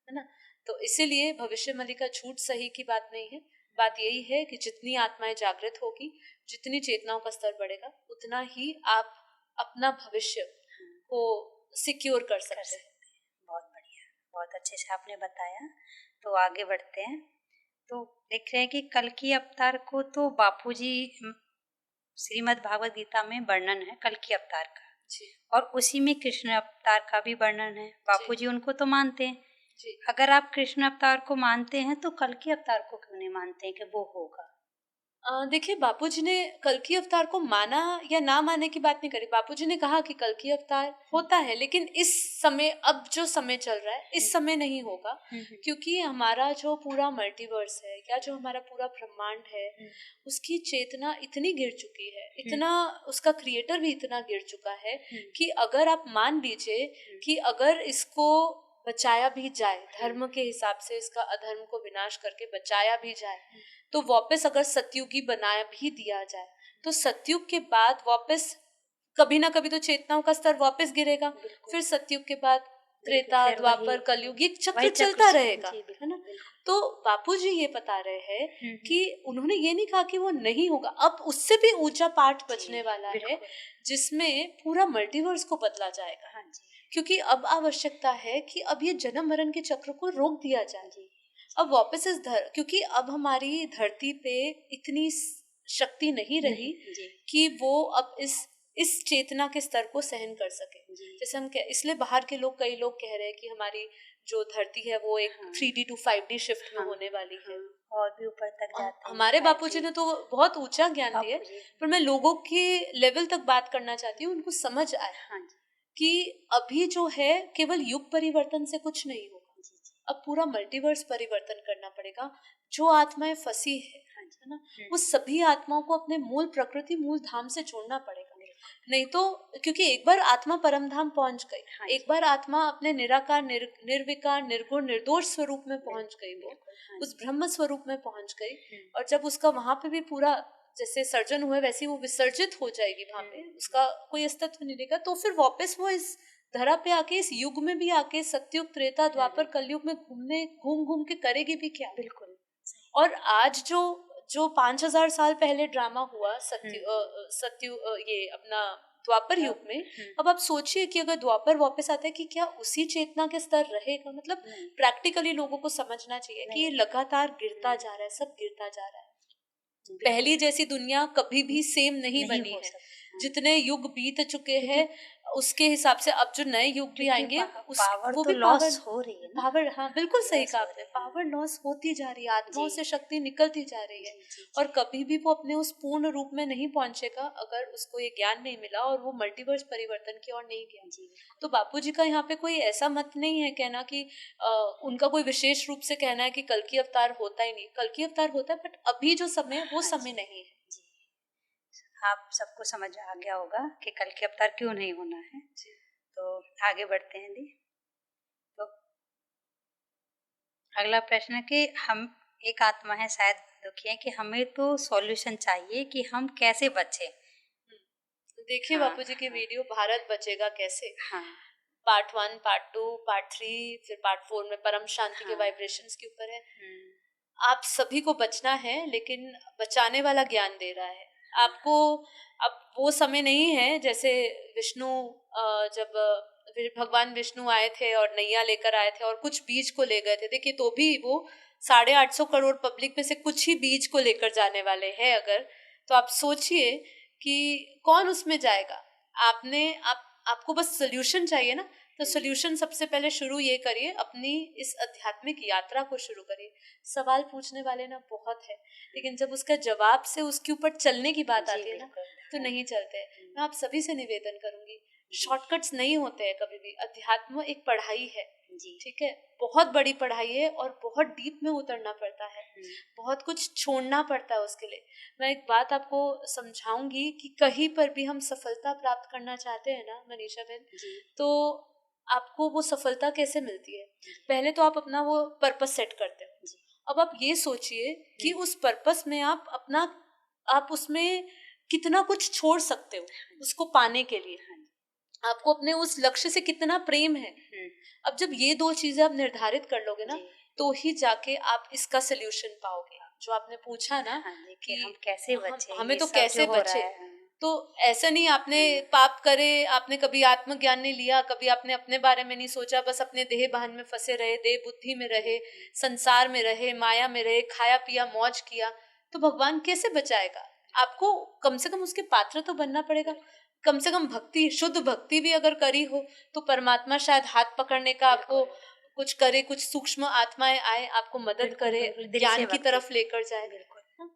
है ना। तो इसीलिए भविष्य मल्लिका झूठ सही की बात नहीं है। बात यही है कि जितनी आत्माएं जागृत होगी, जितनी चेतनाओं का स्तर बढ़ेगा, उतना ही आप अपना भविष्य को सिक्योर कर सकते हैं। बहुत बढ़िया, बहुत अच्छे से आपने बताया। तो आगे बढ़ते हैं। तो देख रहे हैं कि कल की अवतार को तो बापूजी श्रीमद् भागवत गीता में वर्णन है कल की अवतार का जी। और उसी में कृष्ण अवतार का भी वर्णन है। बापूजी उनको तो मानते हैं जी। अगर आप कृष्ण अवतार को मानते हैं तो कल की अवतार को क्यों नहीं मानते हैं कि वो होगा? देखिए, बापूजी ने कल की अवतार को माना या ना माने की बात नहीं करी। बापूजी ने कहा कि कल की अवतार होता है, लेकिन इस समय, अब जो समय चल रहा है, इस समय नहीं होगा, क्योंकि हमारा जो पूरा मल्टीवर्स है या जो हमारा पूरा ब्रह्मांड है, उसकी चेतना इतनी गिर चुकी है, इतना, उसका क्रिएटर भी इतना गिर चुका है कि अगर आप मान लीजिए कि अगर इसको बचाया भी जाए धर्म के हिसाब से, इसका अधर्म को विनाश करके बचाया भी जाए, तो वापस अगर सतयुगी बनाया भी दिया जाए, तो सतयुग के बाद वापस कभी ना कभी तो चेतनाओं का स्तर वापस गिरेगा, फिर सतयुग के बाद त्रेता फिर द्वापर वही- कलयुग, ये चक्र वही चलता रहेगा, जी, है बिल्कुल ना। बिल्कुल। तो बापूजी ये बता रहे हैं हम्म, कि उन्होंने ये नहीं कहा कि वो नहीं होगा, अब उससे भी ऊंचा पाठ जी, बचने वाला है बिल्कुल। जिसमें पूरा मल्टीवर्स को बदला जाएगा। हाँ जी क्योंकि अब आवश्यकता है कि अब ये जन्म मरण के चक्र को रोक दिया जाए। जी अब वापस क्योंकि अब हमारी धरती पे इतनी शक्ति नहीं रही जी कि वो अब इस चेतना के स्तर को सहन कर सके। जी जैसे हम इसलिए बाहर के लोग, कई लोग कह रहे हैं कि हमारी जो धरती है वो एक हाँ, 3D to 5D शिफ्ट में हाँ, होने वाली है। हाँ, और भी ऊपर तक जाते हैं हमारे बापूजी ने तो बहुत ऊंचा ज्ञान दिया, बापूजी। पर मैं लोगों के लेवल तक बात करना चाहती हूँ, उनको समझ आए हाँ जी कि अभी जो है केवल युग परिवर्तन से कुछ नहीं होगा, जी जी अब पूरा मल्टीवर्स परिवर्तन करना पड़ेगा। जो आत्माएं फंसी है हाँ जी ना, वो सभी आत्माओं को अपने मूल प्रकृति, मूल धाम से जोड़ना पड़ेगा। नहीं तो, क्योंकि एक बार आत्मा परम धाम पहुंच गई, हाँ एक बार आत्मा अपने निराकार, निर्विकार, निर्गुण, निर्दोष स्वरूप में पहुंच गई, वो हाँ उस ब्रह्म स्वरूप में पहुंच गई, और जब उसका वहां पे भी पूरा जैसे सर्जन हुए वैसे वो विसर्जित हो जाएगी, वहां पे उसका कोई अस्तित्व नहीं रहेगा, तो फिर वापस वो इस धरा पे आके, इस युग में भी आके, सत्युग, त्रेता, द्वापर, कलयुग में घूम घूम के करेगी भी क्या। बिल्कुल। और आज जो 5000 साल पहले ड्रामा हुआ ये अपना द्वापर युग में, अब आप सोचिए कि अगर द्वापर वापस आता है कि क्या उसी चेतना के स्तर रहेगा। मतलब प्रैक्टिकली लोगों को समझना चाहिए कि ये लगातार गिरता जा रहा है, सब गिरता जा रहा है। पहली जैसी दुनिया कभी भी सेम नहीं बनी है। जितने युग बीत चुके हैं उसके हिसाब से अब जो नए युग भी आएंगे पावर वो तो भी लॉस हो रही है ना? पावर, हाँ बिल्कुल सही कहा आपने, पावर लॉस होती जा रही है, आत्माओं से शक्ति निकलती जा रही है, और कभी भी वो अपने उस पूर्ण रूप में नहीं पहुंचेगा अगर उसको ये ज्ञान नहीं मिला और वो मल्टीवर्स परिवर्तन की ओर नहीं गया। तो बापूजी का यहाँ पे कोई ऐसा मत नहीं है कहना कि उनका कोई विशेष रूप से कहना है कि कल की अवतार होता ही नहीं, कल की अवतार होता है, बट अभी जो समय है वो समय नहीं है। आप सबको समझ आ गया होगा कि कल के अवतार क्यों नहीं होना है। तो आगे बढ़ते हैं दी। तो अगला प्रश्न है कि हम एक आत्मा है, शायद दुखी है, कि हमें तो सॉल्यूशन चाहिए कि हम कैसे बचे। देखिए बापूजी की वीडियो भारत बचेगा कैसे, पार्ट 1, पार्ट 2, पार्ट 3, फिर पार्ट 4 में परम शांति के वाइब्रेशंस के ऊपर है। आप सभी को बचना है, लेकिन बचाने वाला ज्ञान दे रहा है आपको। अब वो समय नहीं है जैसे विष्णु, जब भगवान विष्णु आए थे और नैया लेकर आए थे और कुछ बीज को ले गए थे। देखिए तो भी वो 850 करोड़ पब्लिक में से कुछ ही बीज को लेकर जाने वाले हैं। अगर तो आप सोचिए कि कौन उसमें जाएगा। आपको बस सोल्यूशन चाहिए ना, तो सोल्यूशन सबसे पहले शुरू ये करिए, अपनी इस आध्यात्मिक यात्रा को शुरू करिए। सवाल पूछने वाले ना बहुत है, लेकिन जब उसका जवाब से उसके ऊपर चलने की बात आती है ना, तो नहीं चलते। मैं आप सभी से निवेदन करूंगी, शॉर्टकट्स नहीं होते हैं कभी भी। अध्यात्म एक पढ़ाई है, ठीक है, बहुत बड़ी पढ़ाई है और बहुत डीप में उतरना पड़ता है, बहुत कुछ छोड़ना पड़ता है उसके लिए। मैं एक बात आपको समझाऊंगी कि कहीं पर भी हम सफलता प्राप्त करना चाहते हैं ना मनीषा बहन, तो आपको वो सफलता कैसे मिलती है। पहले तो आप अपना वो पर्पस सेट करते हो। अब आप ये सोचिए कि उस पर्पस में आप उसमें कितना कुछ छोड़ सकते हो उसको पाने के लिए। आपको अपने उस लक्ष्य से कितना प्रेम है। अब जब ये दो चीजें आप निर्धारित कर लोगे ना, तो ही जाके आप इसका सोल्यूशन पाओगे। जो आपने पूछा ना कि हम कैसे बचे, हमें तो कैसे बचे, तो ऐसा नहीं आपने पाप करे, आपने कभी आत्मज्ञान नहीं लिया, कभी आपने अपने बारे में नहीं सोचा, बस अपने देह भान में फंसे रहे, देह बुद्धि में रहे, संसार में रहे, माया में रहे, खाया पिया मौज किया, तो भगवान कैसे बचाएगा। आपको कम से कम उसके पात्र तो बनना पड़ेगा। कम से कम भक्ति, शुद्ध भक्ति भी अगर करी हो तो परमात्मा शायद हाथ पकड़ने का आपको कुछ करे, कुछ सूक्ष्म आत्माएं आए, आपको मदद करे, ज्ञान की तरफ लेकर जाए।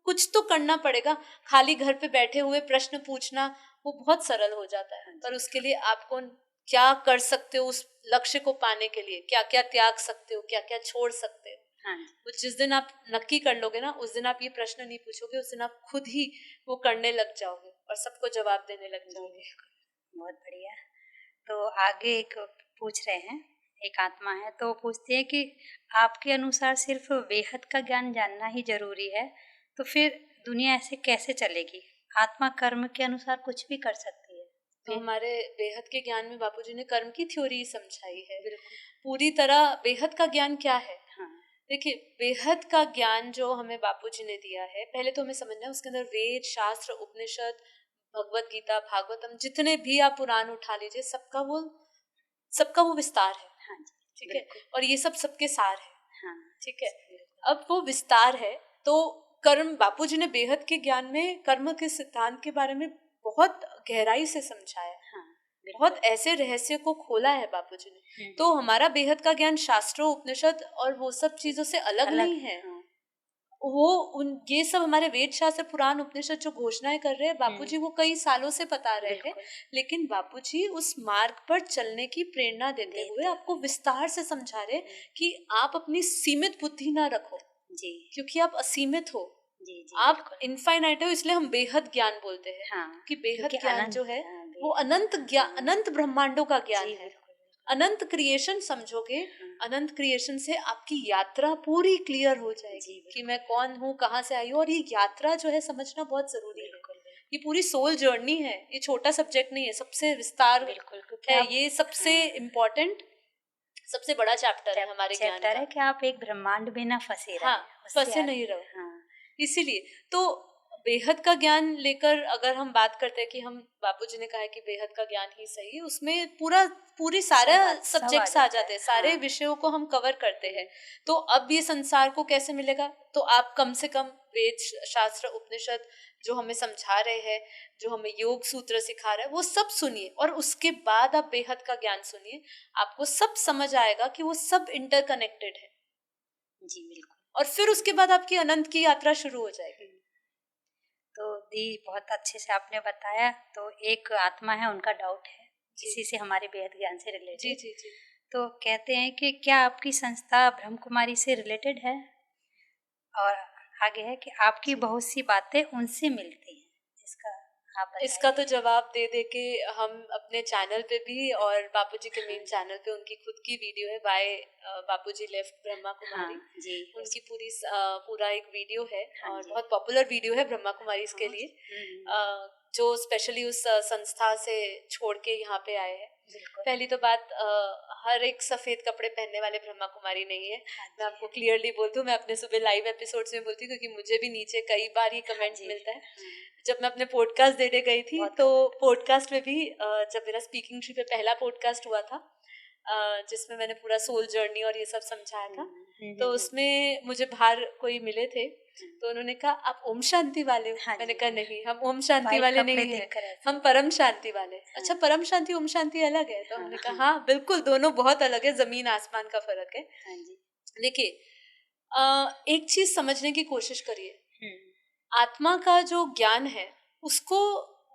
कुछ तो करना पड़ेगा। खाली घर पे बैठे हुए प्रश्न पूछना वो बहुत सरल हो जाता है, पर उसके लिए आपको क्या कर सकते हो, उस लक्ष्य को पाने के लिए क्या क्या त्याग सकते हो, क्या क्या छोड़ सकते हो। वो जिस दिन आप नक्की कर लोगे ना, उस दिन आप ये प्रश्न नहीं पूछोगे, उस दिन आप खुद ही वो करने लग जाओगे और सबको जवाब देने लग जाओगे। बहुत बढ़िया। तो आगे एक पूछ रहे हैं, एक आत्मा है, तो पूछती है कि आपके अनुसार सिर्फ बेहद का ज्ञान जानना ही जरूरी है, तो फिर दुनिया ऐसे कैसे चलेगी। आत्मा कर्म के अनुसार कुछ भी कर सकती है। तो हमारे बेहद के ज्ञान में बापूजी ने कर्म की थ्योरी समझाई है। बिल्कुल। पूरी तरह बेहद का ज्ञान क्या है? हाँ। देखिए, बेहद का ज्ञान जो हमें बापूजी ने दिया है, पहले तो हमें समझना है उसके अंदर वेद, शास्त्र, उपनिषद, भगवत गीता, भागवतम, जितने भी आप पुराण उठा लीजिए, सबका वो विस्तार है। हाँ जी। ठीक है, और ये सब सबके सार है। हाँ। ठीक है, अब वो विस्तार है तो कर्म, बापूजी ने बेहद के ज्ञान में कर्म के सिद्धांत के बारे में बहुत गहराई से समझाया। हाँ, बहुत ऐसे रहस्य को खोला है बापूजी ने। तो हमारा बेहद का ज्ञान शास्त्रों, उपनिषद और वो सब चीजों से अलग नहीं है। हाँ। ये सब हमारे वेद, शास्त्र, पुराण, उपनिषद जो घोषणाएं कर रहे हैं बापूजी, वो कई सालों से बता रहे हैं, लेकिन बापूजी उस मार्ग पर चलने की प्रेरणा देते हुए आपको विस्तार से समझा रहे कि आप अपनी सीमित बुद्धि ना रखो जी, क्योंकि आप असीमित हो। जी, जी, आप इनफाइनाइट हो, इसलिए हम बेहद ज्ञान बोलते हैं। हाँ, कि बेहद ज्ञान जो है वो अनंत अनंत ब्रह्मांडों का ज्ञान है। बिल्कुल। अनंत क्रिएशन समझोगे, अनंत क्रिएशन से आपकी यात्रा पूरी क्लियर हो जाएगी कि मैं कौन हूँ, कहाँ से आई हूँ। और ये यात्रा जो है समझना बहुत जरूरी है। ये पूरी सोल जर्नी है, ये छोटा सब्जेक्ट नहीं है, सबसे विस्तार है, ये सबसे इम्पोर्टेंट, सबसे बड़ा चैप्टर है हमारे ज्ञान का। है कि आप एक ब्रह्मांड में ना फंसे रहे। हाँ, फंसे नहीं रहो। हाँ। इसीलिए तो बेहद का ज्ञान लेकर अगर हम बात करते हैं कि हम, बापूजी ने कहा है कि बेहद का ज्ञान ही सही है, उसमें पूरी सारे सब्जेक्ट्स आ जाते हैं, सारे विषयों को हम कवर करते हैं। तो अब ये संसार को कैसे मिलेगा? तो आप कम से कम वेद, शास्त्र, उपनिषद जो हमें समझा रहे हैं, जो हमें योग सूत्र सिखा रहे हैं, वो सब सुनिए और उसके बाद आप बेहद का ज्ञान सुनिए। आपको सब समझ आएगा कि वो सब इंटरकनेक्टेड है। जी बिल्कुल। और फिर उसके बाद आपकी अनंत की यात्रा शुरू हो जाएगी। तो दी बहुत अच्छे से आपने बताया। तो एक आत्मा है, उनका डाउट है इसी से हमारे बेहद ज्ञान से रिलेटेड। जी जी जी। तो कहते हैं कि क्या आपकी संस्था ब्रह्म कुमारी से रिलेटेड है? और आगे है कि आपकी बहुत सी बातें उनसे मिलती हैं। इसका तो जवाब दे दे के हम अपने चैनल पे भी और बापूजी के मेन चैनल पे उनकी खुद की वीडियो है, वाई बापूजी लेफ्ट ब्रह्मा कुमारी। हाँ, जी। उनकी पूरा एक वीडियो है। हाँ, और बहुत पॉपुलर वीडियो है ब्रह्मा कुमारी के लिए, जो स्पेशली उस संस्था से छोड़ के यहाँ पे आए हैं। पहली तो बात, हर एक सफेद कपड़े पहनने वाले ब्रह्मा कुमारी नहीं है। मैं आपको क्लियरली बोल दूं, मैं अपने सुबह लाइव एपिसोड्स में बोलती हूँ क्योंकि मुझे भी नीचे कई बार ये कमेंट मिलता है। जब मैं अपने पॉडकास्ट देने गई थी तो पॉडकास्ट में भी, जब मेरा स्पीकिंग ट्री पे पहला पॉडकास्ट हुआ था जिसमें मैंने पूरा सोल जर्नी और ये सब समझाया था, तो उसमें मुझे बाहर कोई मिले थे तो उन्होंने कहा आप ओम शांति वाले हो? मैंने कहा नहीं, हम ओम शांति वाले नहीं हैं, हम परम शांति वाले। अच्छा, परम शांति ओम शांति अलग है? तो हमने कहा हाँ बिल्कुल, दोनों बहुत अलग है, जमीन आसमान का फर्क है। देखिए, एक चीज समझने की कोशिश करिए, आत्मा का जो ज्ञान है उसको,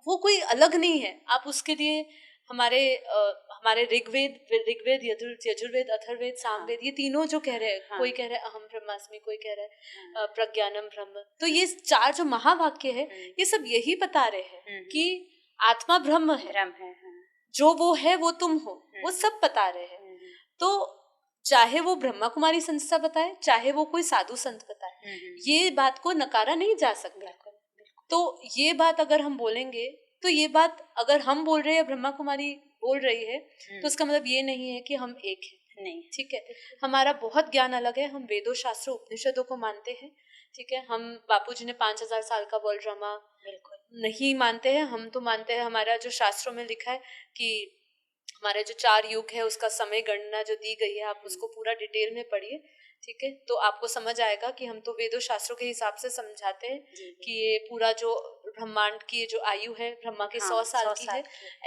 वो कोई अलग नहीं है। आप उसके लिए हमारे ऋग्वेद, यजुर्वेद, अथर्ववेद, सामवेद, ये तीनों जो कह रहे हैं, कोई कह रहा है अहम ब्रह्मास्मि, कोई कह रहा है प्रज्ञानम ब्रह्म, तो ये 4 जो महावाक्य है ये सब यही बता रहे हैं कि आत्मा ब्रह्म है, जो वो है वो तुम हो, वो सब बता रहे हैं। तो चाहे वो ब्रह्मा कुमारी संस्था बताए, चाहे वो कोई साधु संत बताए, ये बात को नकारा नहीं जा सकता। तो ये बात अगर हम बोलेंगे, तो ये बात अगर हम बोल रहे हैं, ब्रह्मा कुमारी बोल रही है, तो उसका मतलब ये नहीं है कि हम एक हैं। नहीं, ठीक है, हमारा बहुत ज्ञान अलग है। हम वेदों, शास्त्रों, उपनिषदों को मानते हैं, ठीक है। हम बापूजी ने 5000 साल का वर्ल्ड ड्रामा बिल्कुल नहीं मानते हैं। हम तो मानते हैं, हमारा जो शास्त्रों में लिखा है कि हमारे जो 4 युग है उसका समय गणना जो दी गई है, आप उसको पूरा डिटेल में पढ़िए, ठीक है, तो आपको समझ आएगा कि हम तो वेदों शास्त्रों के हिसाब से समझाते हैं कि ये पूरा जो ब्रह्मांड की जो आयु है ब्रह्मा की 100 साल की है।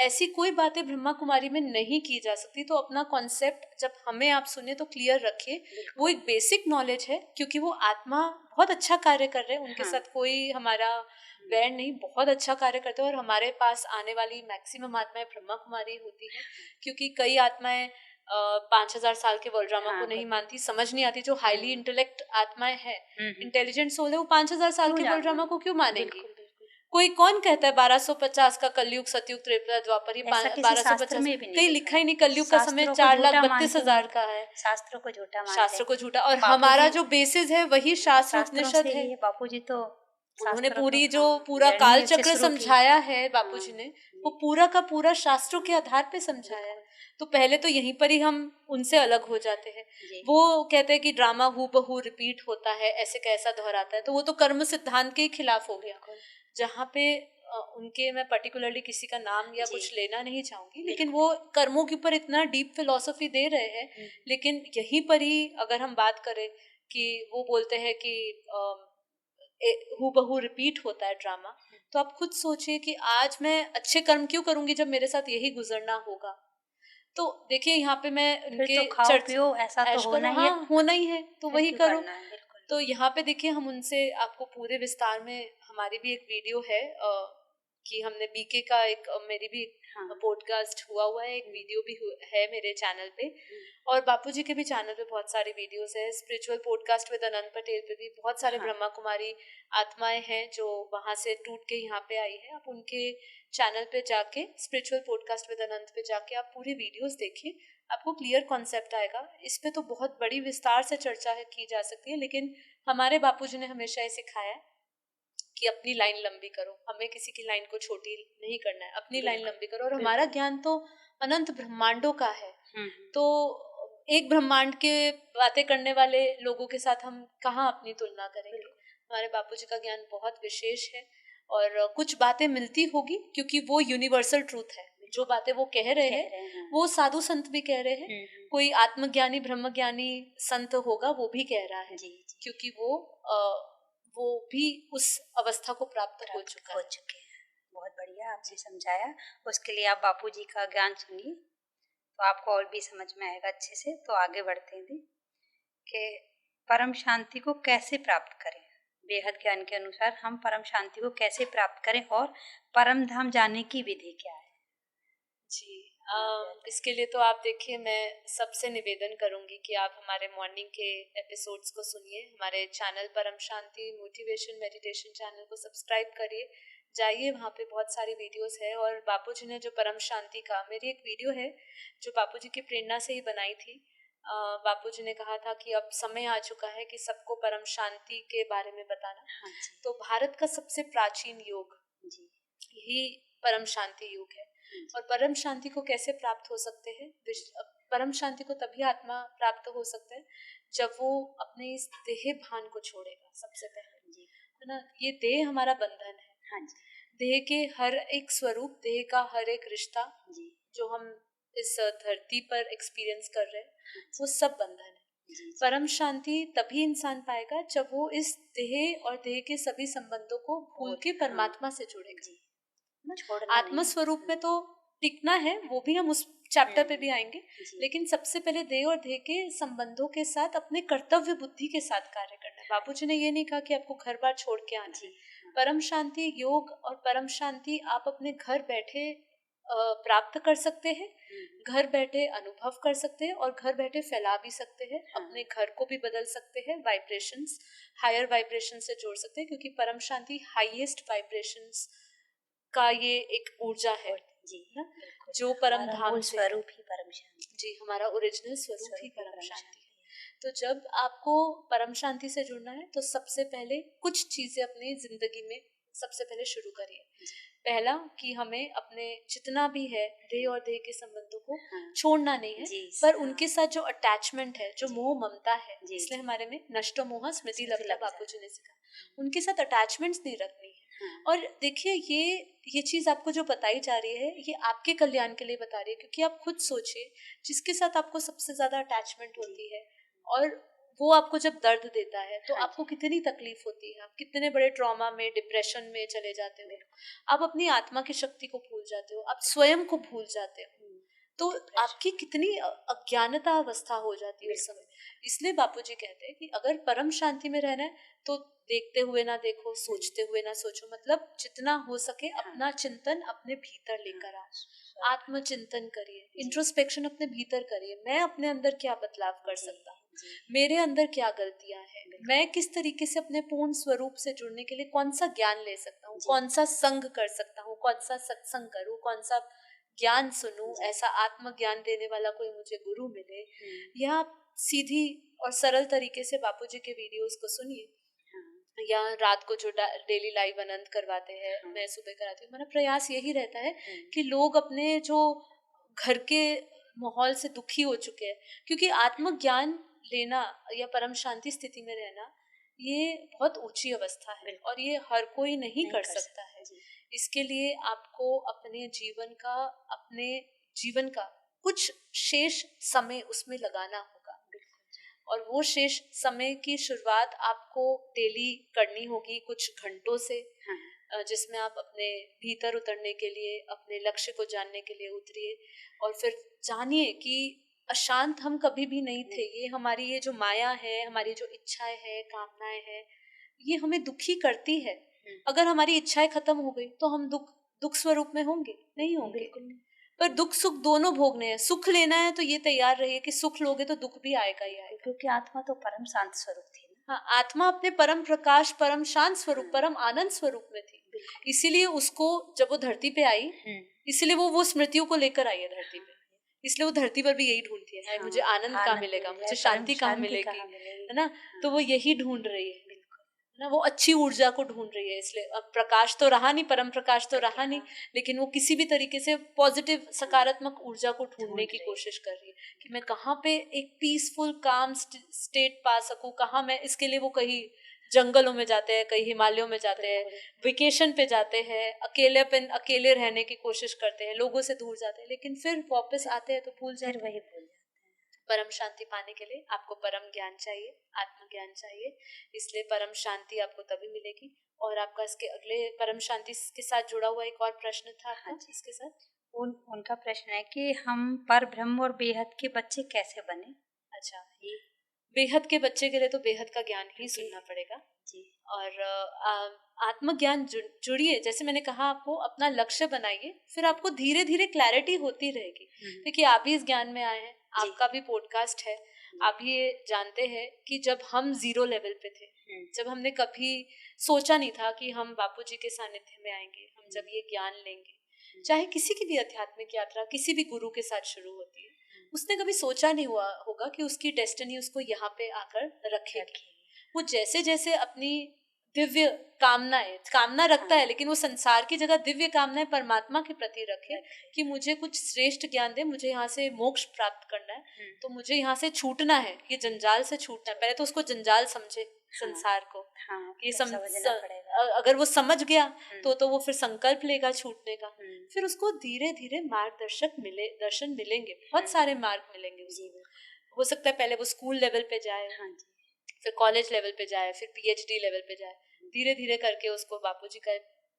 ऐसी कोई बातें ब्रह्मा कुमारी में नहीं की जा सकती। तो अपना कॉन्सेप्ट जब हमें आप सुने तो क्लियर रखिए, वो एक बेसिक नॉलेज है, क्योंकि वो आत्मा बहुत अच्छा कार्य कर रहे हैं, उनके साथ कोई हमारा बैन नहीं, बहुत अच्छा कार्य करते हैं। और हमारे पास आने वाली मैक्सिमम आत्माएं ब्रह्मा कुमारी होती हैं, क्योंकि कई आत्माएं 5000 साल के वर्ल्ड ड्रामा को नहीं मानती, समझ नहीं आती। जो हाईली इंटेलेक्ट आत्माएं हैं, इंटेलिजेंट सोल है, वो 5000 साल के वर्ल्ड ड्रामा को क्यों मानेंगी? कोई कौन कहता है 1250 का कलयुग, सतयुग, त्रेता, द्वापर, 1250 कहीं लिखा ही नहीं। कलयुग का समय 4,32,000 का है। शास्त्रों को झूठा, और हमारा जो बेसिस है वही शास्त्र उपनिषद है। बापूजी तो उन्होंने पूरा काल चक्र समझाया है, बापूजी ने वो पूरा का पूरा शास्त्रों के आधार पे समझाया है। तो पहले तो यहीं पर ही हम उनसे अलग हो जाते हैं। वो कहते हैं कि ड्रामा हूबहू रिपीट होता है, ऐसे कैसा दोहराता है, तो वो तो कर्म सिद्धांत के खिलाफ हो गया। जहाँ पे उनके, मैं पर्टिकुलरली किसी का नाम या कुछ लेना नहीं चाहूंगी, लेकिन वो कर्मों के ऊपर इतना डीप फिलॉसफी दे रहे हैं। लेकिन यहीं पर ही अगर हम बात करें कि वो बोलते हैं कि हूबहू रिपीट होता है ड्रामा, तो आप खुद सोचिए कि आज मैं अच्छे कर्म क्यों करूंगी जब मेरे साथ यही गुजरना होगा। तो देखिए यहाँ पे मैं उनके तो खाओ पियो ऐसा तो होना ही है। हाँ, होना ही है, तो वही करो। बिल्कुल। तो यहाँ पे देखिए हम उनसे आपको पूरे विस्तार में, हमारी भी एक वीडियो है कि हमने बीके का एक मेरी भी पॉडकास्ट हुआ है, एक वीडियो भी है मेरे चैनल पे, और बापूजी के भी चैनल पे बहुत सारी वीडियोस है। स्पिरिचुअल पॉडकास्ट विद अनंत पटेल पे भी बहुत सारे ब्रह्मा कुमारी आत्माएं हैं जो वहां से टूट के यहाँ पे आई है। आप उनके चैनल पे जाके, स्पिरिचुअल पॉडकास्ट विद अनंत पे जाके आप पूरी वीडियोस देखिए, आपको क्लियर कॉन्सेप्ट आएगा। इस पे तो बहुत बड़ी विस्तार से चर्चा की जा सकती है, लेकिन हमारे बापूजी ने हमेशा ये सिखाया कि अपनी लाइन लंबी करो, हमें किसी की लाइन को छोटी नहीं करना है, अपनी लाइन लंबी करो। और हमारा ज्ञान तो अनंत ब्रह्मांडों का है, तो एक ब्रह्मांड के बातें करने वाले लोगों के साथ हम कहाँ अपनी तुलना करेंगे। हमारे बापूजी का ज्ञान बहुत विशेष है, और कुछ बातें मिलती होगी क्योंकि वो यूनिवर्सल ट्रूथ है। जो बातें वो कह रहे हैं वो साधु संत भी कह रहे हैं, कोई आत्मज्ञानी ब्रह्मज्ञानी संत होगा वो भी कह रहा है, क्योंकि वो भी उस अवस्था को प्राप्त हो चुके हैं। बहुत बढ़िया आपने समझाया, उसके लिए आप बापूजी का ज्ञान सुनिए तो आपको और भी समझ में आएगा अच्छे से। तो आगे बढ़ते हैं कि परम शांति को कैसे प्राप्त करें। बेहद ज्ञान के अनुसार हम परम शांति को कैसे प्राप्त करें और परम धाम जाने की विधि क्या है। जी, इसके लिए तो आप देखिए, मैं सबसे निवेदन करूंगी कि आप हमारे मॉर्निंग के एपिसोड्स को सुनिए। हमारे चैनल परम शांति मोटिवेशन मेडिटेशन चैनल को सब्सक्राइब करिए, जाइए, वहाँ पे बहुत सारी वीडियोस है। और बापूजी ने जो परम शांति का, मेरी एक वीडियो है जो बापूजी की प्रेरणा से ही बनाई थी। बापूजी ने कहा था कि अब समय आ चुका है कि सबको परम शांति के बारे में बताना। तो भारत का सबसे प्राचीन योग यही परम शांति योग है। और परम शांति को कैसे प्राप्त हो सकते हैं? परम शांति को तभी आत्मा प्राप्त हो सकता है जब वो अपने इस देह भान को छोड़ेगा। सबसे पहले है ना, ये देह हमारा बंधन है। देह के हर एक स्वरूप, देह का हर एक रिश्ता जो हम इस धरती पर एक्सपीरियंस कर रहे हैं, वो सब बंधन है। परम शांति तभी इंसान पाएगा जब वो इस देह और देह के सभी संबंधों को भूल के परमात्मा से जुड़ेगा। आत्म स्वरूप में तो टिकना है, वो भी हम उस चैप्टर पे भी आएंगे, लेकिन सबसे पहले देह और देह के संबंधों के साथ अपने कर्तव्य बुद्धि के साथ कार्य करना है। बापूजी ने ये नहीं कहा कि आपको घर बार छोड़ के आना है। परम शांति योग और परम शांति आप अपने घर बैठे प्राप्त कर सकते हैं, घर बैठे अनुभव कर सकते हैं, और घर बैठे फैला भी सकते हैं। अपने घर को भी बदल सकते हैं, वाइब्रेशंस, हायर वाइब्रेशन से जोड़ सकते हैं, क्योंकि परम शांति हाईएस्ट वाइब्रेशंस का ये एक ऊर्जा है ना, जो परम धाम स्वरूप ही परम शांति। जी, हमारा ओरिजिनल स्वरूप ही परम शांति है। तो जब आपको परम शांति से जुड़ना है तो सबसे पहले कुछ चीजें अपनी जिंदगी में सबसे पहले शुरू करिए। पहला कि हमें अपने जितना भी है देह और देह के संबंधों को छोड़ना नहीं है, पर उनके साथ जो अटैचमेंट है, जो मोह ममता है, इसलिए हमारे में नष्टो मोह स्मृति लब्धा बापूजी ने सिखा, उनके साथ अटैचमेंट्स नहीं रखनी है। और देखिए ये चीज आपको जो बताई जा रही है, ये आपके कल्याण के लिए बता रही है, क्योंकि आप खुद सोचिए, जिसके साथ आपको सबसे ज्यादा अटैचमेंट होती है और वो आपको जब दर्द देता है तो आपको कितनी तकलीफ होती है, आप कितने बड़े ट्रॉमा में, डिप्रेशन में चले जाते हो, आप अपनी आत्मा की शक्ति को भूल जाते हो, आप स्वयं को भूल जाते हो, तो आपकी कितनी अज्ञानता अवस्था हो जाती है उस समय। इसलिए बापूजी कहते हैं कि अगर परम शांति में रहना है तो देखते हुए ना देखो, सोचते हुए ना सोचो, मतलब जितना हो सके अपना चिंतन अपने भीतर लेकर आओ, आत्मचिंतन करिए, इंट्रोस्पेक्शन अपने भीतर करिए। मैं अपने अंदर क्या बदलाव कर सकता हूँ, मेरे अंदर क्या गलतियां हैं, मैं किस तरीके से अपने पूर्ण स्वरूप से जुड़ने के लिए कौन सा ज्ञान ले सकता हूँ, कौन सा संग कर सकता हूँ, कौन सा सत्संग करूँ, कौन सा ज्ञान सुनूं, ऐसा आत्म ज्ञान देने वाला कोई मुझे गुरु मिले। या सीधी और सरल तरीके से बापूजी के वीडियोस को सुनिए, या रात को जो डेली लाइव अनंत करवाते हैं, मैं सुबह कराती हूँ। मेरा प्रयास यही रहता है कि लोग अपने जो घर के माहौल से दुखी हो चुके हैं, क्योंकि आत्मज्ञान लेना या परम शांति स्थिति में रहना ये बहुत ऊंची अवस्था है और ये हर कोई नहीं कर सकता है। इसके लिए आपको अपने जीवन का कुछ शेष समय उसमें लगाना होगा, और वो शेष समय की शुरुआत आपको डेली करनी होगी कुछ घंटों से, जिसमें आप अपने भीतर उतरने के लिए, अपने लक्ष्य को जानने के लिए उतरिए, और फिर जानिए कि अशांत हम कभी भी नहीं थे। ये हमारी ये जो माया है, हमारी जो इच्छाएं हैं, कामनाएं हैं, ये हमें दुखी करती है। अगर हमारी इच्छाएं खत्म हो गई तो हम दुख स्वरूप में होंगे नहीं होंगे, पर दुख सुख दोनों भोगने हैं। सुख लेना है तो ये तैयार रहिए कि सुख लोगे तो दुख भी आएगा ही आएगा, क्योंकि आत्मा तो परम शांत स्वरूप थी। हाँ, आत्मा अपने परम प्रकाश, परम शांत स्वरूप, परम आनंद स्वरूप में थी। इसीलिए उसको जब वो धरती पे आई, इसीलिए वो स्मृतियों को लेकर आई है धरती पे। इसलिए वो धरती पर भी यही ढूंढती है, मुझे आनंद कहाँ मिलेगा, मुझे शांति कहाँ मिलेगी, है ना। तो वो यही ढूंढ रही है ना, वो अच्छी ऊर्जा को ढूंढ रही है। इसलिए अब प्रकाश तो रहा नहीं, परम प्रकाश तो रहा नहीं, लेकिन वो किसी भी तरीके से पॉजिटिव सकारात्मक ऊर्जा को ढूंढने की कोशिश कर रही है कि मैं कहाँ पे एक पीसफुल काम स्टेट पा सकूं, कहाँ मैं। इसके लिए वो कहीं जंगलों में जाते हैं, कहीं हिमालयों में जाते हैं, वेकेशन पे जाते हैं, अकेले रहने की कोशिश करते हैं, लोगों से दूर जाते हैं, लेकिन फिर वापस आते हैं तो भूल जाते हैं। परम शांति पाने के लिए आपको परम ज्ञान चाहिए, आत्मज्ञान चाहिए। इसलिए परम शांति आपको तभी मिलेगी। और आपका इसके अगले परम शांति के साथ जुड़ा हुआ एक और प्रश्न था आपका। इसके साथ उनका प्रश्न है कि हम पर ब्रह्म और बेहद के बच्चे कैसे बने। अच्छा, ये बेहद के बच्चे के लिए तो बेहद का ज्ञान ही सुनना पड़ेगा जी। और आत्मज्ञान जुड़िए, जैसे मैंने कहा, आपको अपना लक्ष्य बनाइए, फिर आपको धीरे धीरे क्लैरिटी होती रहेगी। देखिए, आप भी इस ज्ञान में आए हैं, आपका भी पॉडकास्ट है, आप ये जानते हैं कि जब हम 0 लेवल पे थे, जब हमने कभी सोचा नहीं था कि हम बापूजी के सानिध्य में आएंगे, हम जब ये ज्ञान लेंगे, चाहे किसी की भी आध्यात्मिक यात्रा किसी भी गुरु के साथ शुरू होती है, उसने कभी सोचा नहीं हुआ होगा कि उसकी डेस्टिनी उसको यहाँ पे आकर रखेगी। वो जैसे जैसे अपनी दिव्य कामना रखता है, लेकिन वो संसार की जगह दिव्य कामनाएं परमात्मा के प्रति रखे कि मुझे कुछ श्रेष्ठ ज्ञान दे, मुझे यहाँ से मोक्ष प्राप्त करना है, तो मुझे यहाँ से छूटना है, ये जंजाल से छूटना है। पहले तो उसको जंजाल समझे संसार को, ये अगर वो समझ गया तो वो फिर संकल्प लेगा छूटने का। फिर उसको धीरे धीरे दर्शन मिलेंगे, बहुत सारे मार्ग मिलेंगे उसको। हो सकता है पहले वो स्कूल लेवल पे जाए, फिर कॉलेज लेवल पे जाए, फिर PhD लेवल पे जाए, धीरे धीरे करके उसको बापूजी का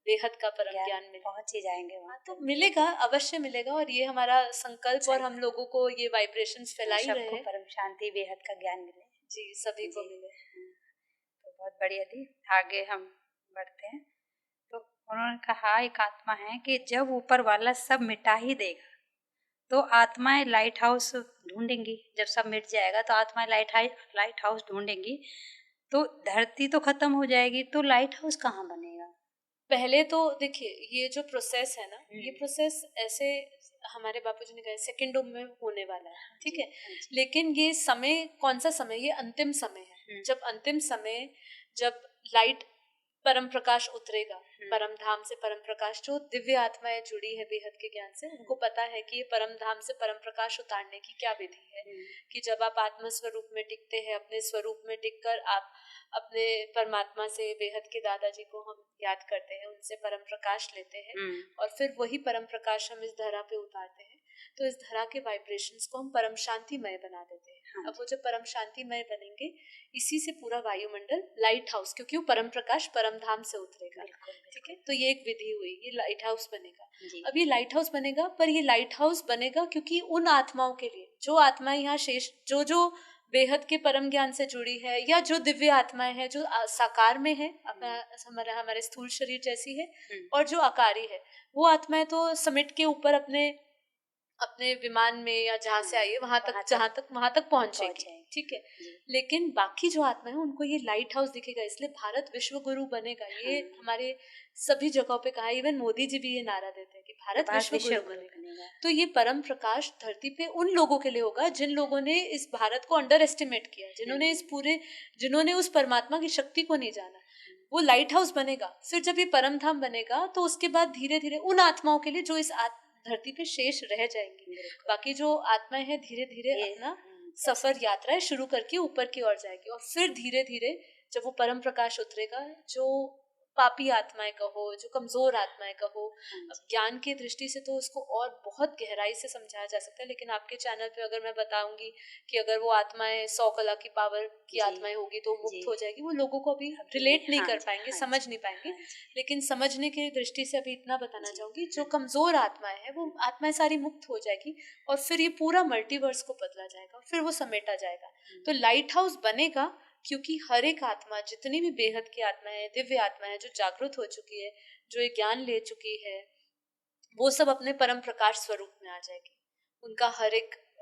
बेहद का परम ज्ञान मिले, पहुंच ही जाएंगे वहाँ। तो मिलेगा, अवश्य मिलेगा। और ये हमारा संकल्प, और हम लोगों को ये वाइब्रेशंस फैलाई रहे हैं, परम शांति बेहद का ज्ञान मिले जी, सभी को मिले। तो बहुत बढ़िया दी। आगे हम बढ़ते हैं। तो उन्होंने कहा, एक आत्मा है कि जब ऊपर वाला सब मिटा ही देगा तो आत्माएं लाइट हाउस ढूंढेंगी। जब सब मिट जाएगा तो आत्माएं लाइट हाउस ढूंढेंगी, तो धरती तो खत्म हो जाएगी, तो लाइट हाउस कहाँ बनेगा। पहले तो देखिए, ये जो प्रोसेस है ना, ये प्रोसेस ऐसे हमारे बापूजी ने कहा सेकंडों में होने वाला है, ठीक है। लेकिन ये समय कौन सा समय, ये अंतिम समय है। जब अंतिम समय, जब लाइट परम प्रकाश उतरेगा, परम धाम से परम प्रकाश, जो दिव्य आत्माएं जुड़ी है बेहद के ज्ञान से, उनको पता है कि ये परम धाम से परम प्रकाश उतारने की क्या विधि है। कि जब आप आत्म स्वरूप में टिकते हैं, अपने स्वरूप में टिककर आप अपने परमात्मा से, बेहद के दादाजी को हम याद करते हैं, उनसे परम प्रकाश लेते हैं, और फिर वही परम प्रकाश हम इस धरा पे उतारते हैं, तो इस धरा के वाइब्रेशंस को हम परम शांतिमय बना देते हैं। अब वो जब परम शांतिमय बनेंगे, इसी से पूरा वायुमंडल लाइट हाउस, क्योंकि वो परम प्रकाश परम धाम से उतरेगा, ठीक है। तो ये एक विधि हुई, ये लाइट हाउस बनेगा। अब ये लाइट हाउस बनेगा, पर ये लाइट हाउस बनेगा क्योंकि उन आत्माओं के लिए, जो आत्माएं यहाँ शेष, जो बेहद के परम ज्ञान से जुड़ी है, या जो दिव्य आत्माएं हैं, जो साकार में है, हमारे स्थूल शरीर जैसी है, और जो आकारी है, वो आत्माएं तो समिट के ऊपर अपने विमान में या जहाँ से आई है वहां तक पहुंचेगी, ठीक है। लेकिन बाकी जो आत्मा है, उनको ये लाइट हाउस दिखेगा। इसलिए भारत विश्व गुरु बनेगा। ये हमारे सभी जगहों पे कहा, इवन मोदी जी भी ये नारा देते हैं कि भारत विश्व गुरु बनेगा। तो ये परम प्रकाश धरती पे उन लोगों के लिए होगा जिन लोगों ने इस भारत को अंडर एस्टिमेट किया, जिन्होंने उस परमात्मा की शक्ति को नहीं जाना। वो लाइट हाउस बनेगा। फिर जब ये परम धाम बनेगा तो उसके बाद धीरे धीरे उन आत्माओं के लिए जो इस धरती पे शेष रह जाएंगी, बाकी जो आत्माएं हैं धीरे धीरे अपना सफर यात्राएं शुरू करके ऊपर की ओर जाएगी। और फिर धीरे धीरे जब वो परम प्रकाश उतरेगा, जो पापी आत्माएं कहो, जो कमजोर आत्माएं कहो, ज्ञान की दृष्टि से तो उसको और बहुत गहराई से समझाया जा सकता है, लेकिन आपके चैनल पे अगर मैं बताऊंगी कि अगर वो आत्माएं 100 कला की पावर की आत्माएं होगी तो मुक्त हो जाएगी, वो लोगों को अभी रिलेट नहीं कर पाएंगे, समझ नहीं पाएंगे। लेकिन समझने की दृष्टि से अभी इतना बताना चाहूंगी, जो कमजोर आत्माएं हैं वो आत्माएं सारी मुक्त हो जाएगी और फिर ये पूरा मल्टीवर्स को बदला जाएगा, फिर वो समेटा जाएगा। तो लाइट हाउस बनेगा क्योंकि हर एक आत्मा, जितनी भी बेहद की आत्माएं हैं, दिव्य आत्माएं हैं, जो जागृत हो चुकी है, जो ये ज्ञान ले चुकी है, वो सब अपने परम प्रकाश स्वरूप में आ जाएगी।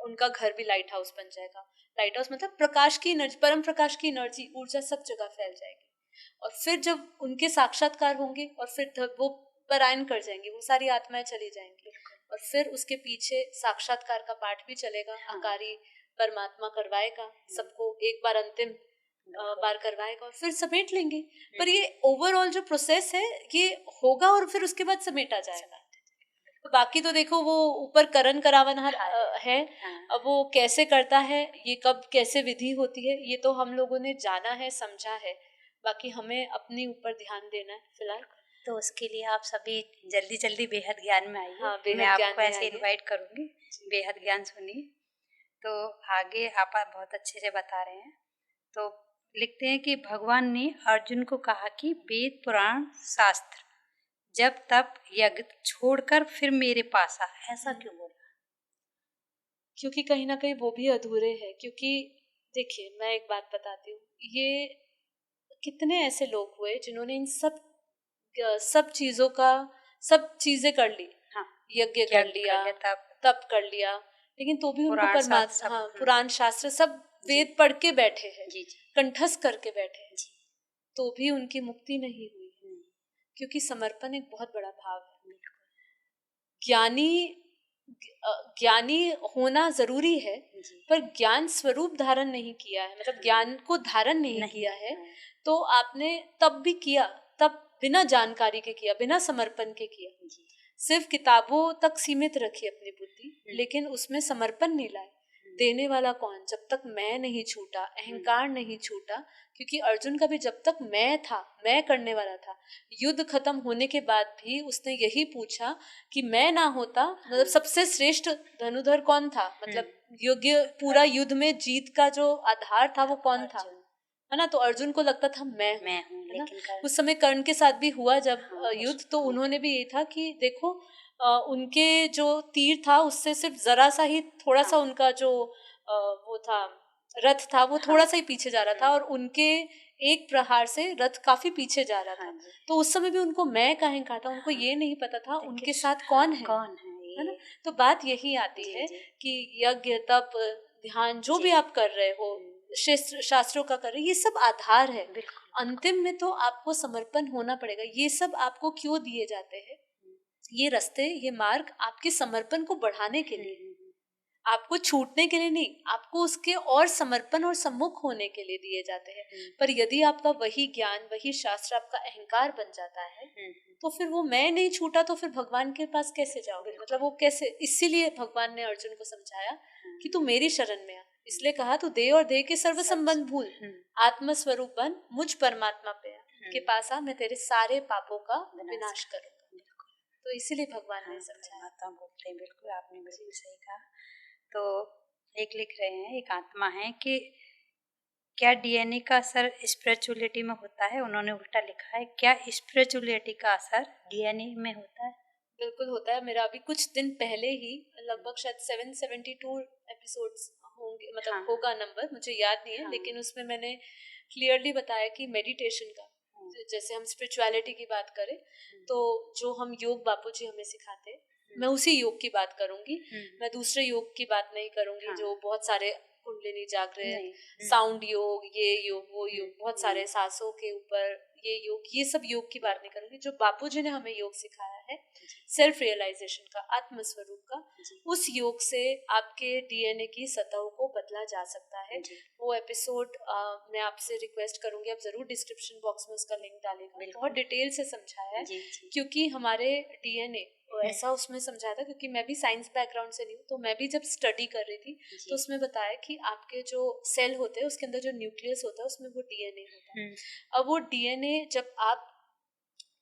उनका घर भी लाइट हाउस बन जाएगा। लाइट हाउस मतलब प्रकाश की एनर्जी, परम प्रकाश की एनर्जी, ऊर्जा सब जगह फैल जाएगी। और फिर जब उनके साक्षात्कार होंगे और फिर वो पलायन कर जाएंगी, वो सारी आत्माएं चली जाएंगी और फिर उसके पीछे साक्षात्कार का पाठ भी चलेगा। आकारी परमात्मा करवाएगा सबको, एक बार अंतिम बार करवाएगा और फिर समेट लेंगे। पर ये ओवरऑल जो प्रोसेस है ये होगा और फिर उसके बाद समेटा जाएगा। तो बाकी तो देखो वो ऊपर करण करावनहार है, अब वो कैसे करता है, ये कब कैसे विधि होती है, ये तो हम लोगों ने जाना है, समझा है। बाकी हमें अपने ऊपर ध्यान देना है फिलहाल। तो उसके लिए आप सभी जल्दी जल्दी बेहद ज्ञान में आइए। हाँ, मैं आपको ऐसे इनवाइट करूंगी, बेहद ज्ञान सुनिए। तो आगे आप बहुत अच्छे से बता रहे हैं। तो लिखते हैं कि भगवान ने अर्जुन को कहा कि वेद पुराण शास्त्र जब तप यज्ञ छोड़कर फिर मेरे पास आ, ऐसा क्यों बोला? क्योंकि कहीं ना कहीं वो भी अधूरे हैं। क्योंकि देखिए मैं एक बात बताती हूँ, ये कितने ऐसे लोग हुए जिन्होंने इन सब चीजों का सब चीजें कर ली। हाँ, यज्ञ कर लिया, तप कर लिया, लेकिन तो भी उनको परमात्मा, हाँ, पुराण शास्त्र सब वेद पढ़ के बैठे हैं, कंठस्थ करके बैठे हैं, तो भी उनकी मुक्ति नहीं हुई। क्योंकि समर्पण एक बहुत बड़ा भाव है। ज्ञानी होना जरूरी है, पर ज्ञान स्वरूप धारण नहीं किया है, मतलब ज्ञान को धारण नहीं किया है, तो आपने तब भी किया, तब बिना जानकारी के किया, बिना समर्पण के किया, सिर्फ किताबों तक सीमित रखी अपनी बुद्धि, लेकिन उसमें समर्पण नहीं लाए। देने वाला कौन? जब तक मैं नहीं छूटा, अहंकार नहीं छूटा। क्योंकि अर्जुन का भी जब तक मैं था, मैं करने वाला था, युद्ध खत्म होने के बाद भी उसने यही पूछा कि मैं ना होता, मतलब सबसे श्रेष्ठ धनुधर कौन था, मतलब योग्य पूरा युद्ध में जीत का जो आधार था वो कौन था, है ना? तो अर्जुन को लगता था मैं हूँ, है ना? उस समय कर्ण के साथ भी हुआ जब युद्ध, तो उन्होंने भी यही था कि देखो उनके जो तीर था उससे सिर्फ जरा सा ही, थोड़ा सा उनका जो वो था रथ था वो थोड़ा सा ही पीछे जा रहा था, और उनके एक प्रहार से रथ काफी पीछे जा रहा था। तो उस समय भी उनको मैं का अहंकार था, उनको ये नहीं पता था उनके साथ कौन है ना? तो बात यही आती है कि यज्ञ तप ध्यान जो भी आप कर रहे हो, शास्त्रों का कर रहे, ये सब आधार है। अंतिम में तो आपको समर्पण होना पड़ेगा। ये सब आपको क्यों दिए जाते हैं? ये रास्ते, ये मार्ग आपके समर्पण को बढ़ाने के लिए, आपको छूटने के लिए नहीं, आपको उसके और समर्पण और सम्मुख होने के लिए दिए जाते हैं। पर यदि आपका वही ज्ञान, वही शास्त्र आपका अहंकार बन जाता है, तो फिर वो मैं नहीं छूटा, तो फिर भगवान के पास कैसे जाओगे? मतलब वो कैसे? इसीलिए भगवान ने अर्जुन को समझाया कि तू मेरी शरण में आ। इसलिए कहा तू दे और दे के सर्व संबंध भूल, आत्मस्वरूप बन, मुझ परमात्मा पे आ, के पास आ, मैं तेरे सारे पापों का विनाश करूंगा। तो इसीलिए भगवान ने समझाया। आत्मा बोलते हैं, बिल्कुल आपने बिल्कुल सही कहा। तो एक लिख रहे हैं, एक आत्मा है कि क्या डीएनए का असर स्पिरिचुअलिटी में होता है? उन्होंने उल्टा लिखा है, क्या स्पिरिचुअलिटी का असर डीएनए में होता है? बिल्कुल होता है। मेरा अभी कुछ दिन पहले ही लगभग शायद 772 एपिसोड्स होंगे, मतलब होगा नंबर, मुझे याद नहीं है, लेकिन उसमें मैंने क्लियरली बताया कि मेडिटेशन का, जैसे हम स्पिरिचुअलिटी की बात करें तो जो हम योग बापूजी हमें सिखाते, मैं उसी योग की बात करूंगी, मैं दूसरे योग की बात नहीं करूंगी जो बहुत सारे कुंडलिनी जागृत, साउंड योग, ये योग वो योग, बहुत सारे सांसों के ऊपर ये योग, ये सब योग की बात नहीं करूंगी। जो बापूजी ने हमें योग सिखाया है, जी, सेल्फ रियलाइजेशन का, आत्मस्वरूप का, जी, उस योग से आपके डीएनए की सतहों को बदला जा सकता है। जी, वो एपिसोड मैं आपसे रिक्वेस्ट करूंगी, आप जरूर डिस्क्रिप्शन बॉक्स में उसका लिंक डालेगा। बिल्कुल। बहुत डिटेल से समझाया है, जी, जी, क्योंकि हमारे डीएनए ऐसा उसमें समझाया था, क्योंकि मैं भी साइंस बैकग्राउंड से नहीं हूँ, तो मैं भी जब स्टडी कर रही थी तो जी, उसमें बताया कि आपके जो सेल होते हैं उसके अंदर जो न्यूक्लियस होता है उसमें वो डीएनए होता है। हुँ, अब वो डीएनए जब आप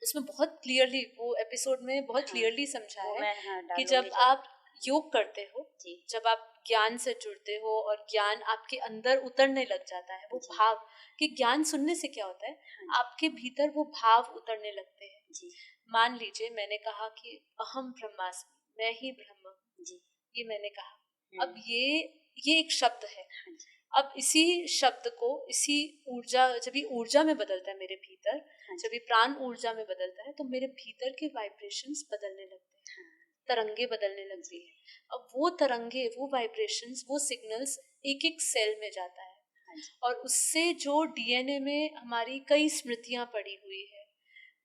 उसमें बहुत क्लियरली, वो एपिसोड में बहुत हाँ, क्लियरली समझाया वो है मैं हाँ, कि डालूँगी जब ज़रूर। आप योग करते हो, जी, जब आप ज्ञान से जुड़ते हो और ज्ञान आपके अंदर उतरने लग जाता है, वो जी, भाव, कि ज्ञान सुनने से क्या होता है, हाँ जी, आपके भीतर वो भाव उतरने लगते हैं। जी, मान लीजिए मैंने कहा कि अहम ब्रह्मास्मि, मैं ही ब्रह्म हूँ, जी, ये मैंने कहा। अब हुँ, ये एक शब्द है। हाँ जी, अब इसी शब्द को, इसी ऊर्जा, जब ये ऊर्जा में बदलता है मेरे भीतर, हाँ जब जी, ये प्राण ऊर्जा में बदलता है, तो मेरे भीतर के वाइब्रेशंस बदलने लगते हैं, हाँ, तरंगे बदलने लगती जी, है। अब वो तरंगे, वो वाइब्रेशंस, वो सिग्नल्स एक एक सेल में जाता है, हाँ जी, और उससे जो डीएनए में हमारी कई स्मृतियां पड़ी हुई है,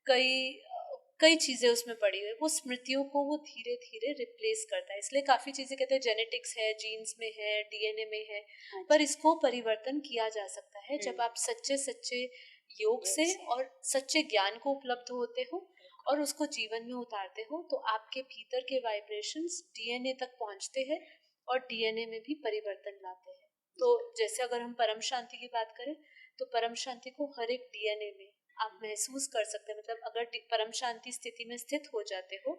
कई कई चीजें उसमें पड़ी हुई है, वो स्मृतियों को वो धीरे धीरे रिप्लेस करता है। इसलिए काफी चीजें कहते हैं जेनेटिक्स है, जीन्स में है, डीएनए में है, हाँ पर जी, इसको परिवर्तन किया जा सकता है जब हुँ, आप सच्चे सच्चे योग योग से से, और सच्चे ज्ञान को उपलब्ध होते हो बिल्कुल, और उसको जीवन में उतारते हो, तो आपके भीतर के वाइब्रेशंस डीएनए तक पहुंचते हैं और डीएनए में भी परिवर्तन लाते हैं। तो जी, जैसे अगर हम परम शांति की बात करें, तो परम शांति को हर एक डीएनए में आप महसूस कर सकते हैं। मतलब अगर परम शांति स्थिति में स्थित हो जाते हो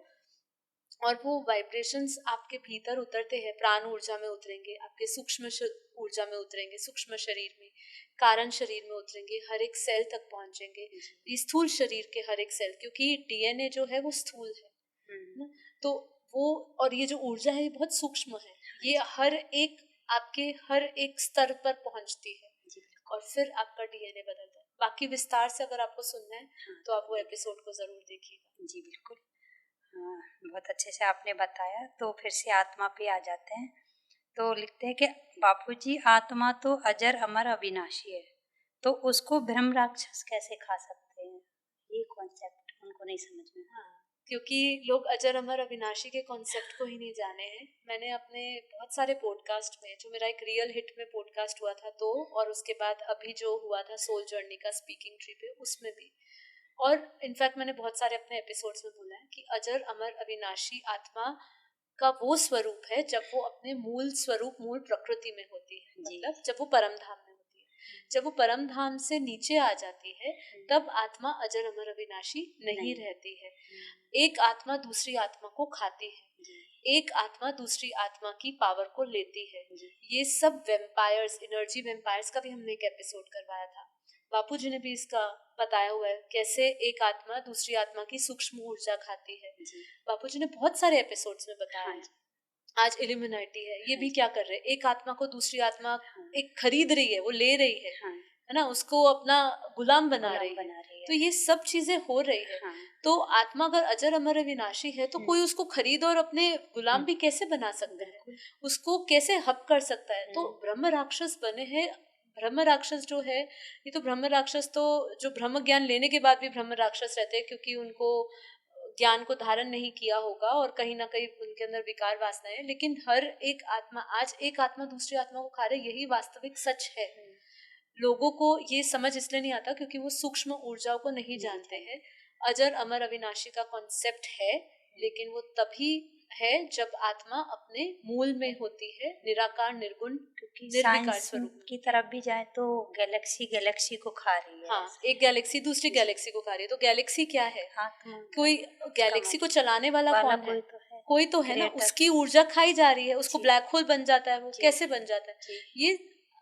और वो वाइब्रेशंस आपके भीतर उतरते हैं, प्राण ऊर्जा में उतरेंगे, आपके सूक्ष्म ऊर्जा में उतरेंगे, सूक्ष्म शरीर में, कारण शरीर में उतरेंगे, हर एक सेल तक पहुंचेंगे, जी, ये स्थूल शरीर के हर एक सेल, क्योंकि डीएनए जो है वो स्थूल है हुँ, ना। तो वो, और ये जो ऊर्जा है ये बहुत सूक्ष्म है, हाँ ये जी, हर एक, आपके हर एक स्तर पर पहुंचती है जी, बिल्कुल, और फिर आपका डीएनए बदलता है। बाकी विस्तार से अगर आपको सुनना है हाँ, तो आप वो बिल्कुल, एपिसोड को जरूर देखिएगा। जी, बिल्कुल। हाँ, बहुत अच्छे से आपने बताया, तो फिर से आत्मा पे आ जाते हैं। तो लिखते हैं कि बापूजी, आत्मा तो अजर अमर अविनाशी है, तो उसको ब्रह्म राक्षस कैसे खा सकते हैं? ये कॉन्सेप्ट उनको नहीं समझ में आया। हाँ, क्योंकि लोग अजर अमर अविनाशी के कॉन्सेप्ट को ही नहीं जाने हैं। मैंने अपने बहुत सारे पॉडकास्ट में, जो मेरा एक रियल हिट में पॉडकास्ट हुआ था तो, और उसके बाद अभी जो हुआ था सोल जर्नी का स्पीकिंग ट्री पे, उसमें भी, और इनफैक्ट मैंने बहुत सारे अपने एपिसोड्स में बोला है कि अजर अमर अविनाशी आत्मा का वो स्वरूप है जब वो अपने मूल स्वरूप, मूल प्रकृति में होती है, जी, मतलब जब वो परम धाम में होती है। जब वो परम धाम से नीचे आ जाती है, तब आत्मा अजर अमर अविनाशी नहीं नहीं, रहती है। हुँ, एक आत्मा दूसरी आत्मा को खाती है, जी, एक आत्मा दूसरी आत्मा की पावर को लेती है। जी, ये सब वेम्पायर्स, एनर्जी वेम्पायर्स का भी हमने एक एपिसोड करवाया था। बापू जी ने भी इसका बताया हुआ है, कैसे एक आत्मा दूसरी आत्मा की सूक्ष्म ऊर्जा खाती है। जी, बापू जी ने बहुत सारे एपिसोड्स में बताया हाँ है। जी, आज इल्यूमिनाटी है, ये हाँ भी जी, क्या कर रहे हैं, एक आत्मा को दूसरी आत्मा हाँ, एक खरीद रही है, वो ले रही हाँ, है ना, उसको अपना गुलाम बना गुलाम रही है। बना रही है। तो ये सब चीजें हो रही है। हाँ, तो आत्मा अगर अजर अमर अविनाशी है, तो हुँ, कोई उसको खरीद और अपने गुलाम भी कैसे बना सकता है, बिल्कुल, उसको कैसे हब कर सकता है। तो हुँ, ब्रह्म राक्षस बने हैं। ब्रह्म राक्षस जो है, ये तो ब्रह्म राक्षस तो जो ब्रह्म ज्ञान लेने के बाद भी ब्रह्म राक्षस रहते हैं, क्योंकि उनको ज्ञान को धारण नहीं किया होगा और कहीं ना कहीं उनके अंदर विकार वासना है। लेकिन हर एक आत्मा, आज एक आत्मा दूसरी आत्मा को खा रहे, यही वास्तविक सच है। हुँ, लोगों को ये समझ इसलिए नहीं आता क्योंकि वो सूक्ष्म ऊर्जाओं को नहीं नहीं जानते जानते। हैं। अजर अमर अविनाशी का कॉन्सेप्ट है, लेकिन वो तभी है जब आत्मा अपने मूल में होती है, निराकार, निर्गुण, क्योंकि निर्विकार साइंस स्वरूप में। की तरफ भी जाए तो गैलेक्सी गैलेक्सी को खा रही है हाँ, ऐसा। एक गैलेक्सी दूसरी जी, गैलेक्सी को खा रही है, तो गैलेक्सी क्या है? आत्मा कोई उसका गैलेक्सी को मालिक चलाने वाला कौन है? कोई तो है, कोई तो है ना, क्रिएटर। उसकी ऊर्जा खाई जा रही है, उसको जी, ब्लैक होल बन जाता है। वो जी, कैसे बन जाता है? जी, ये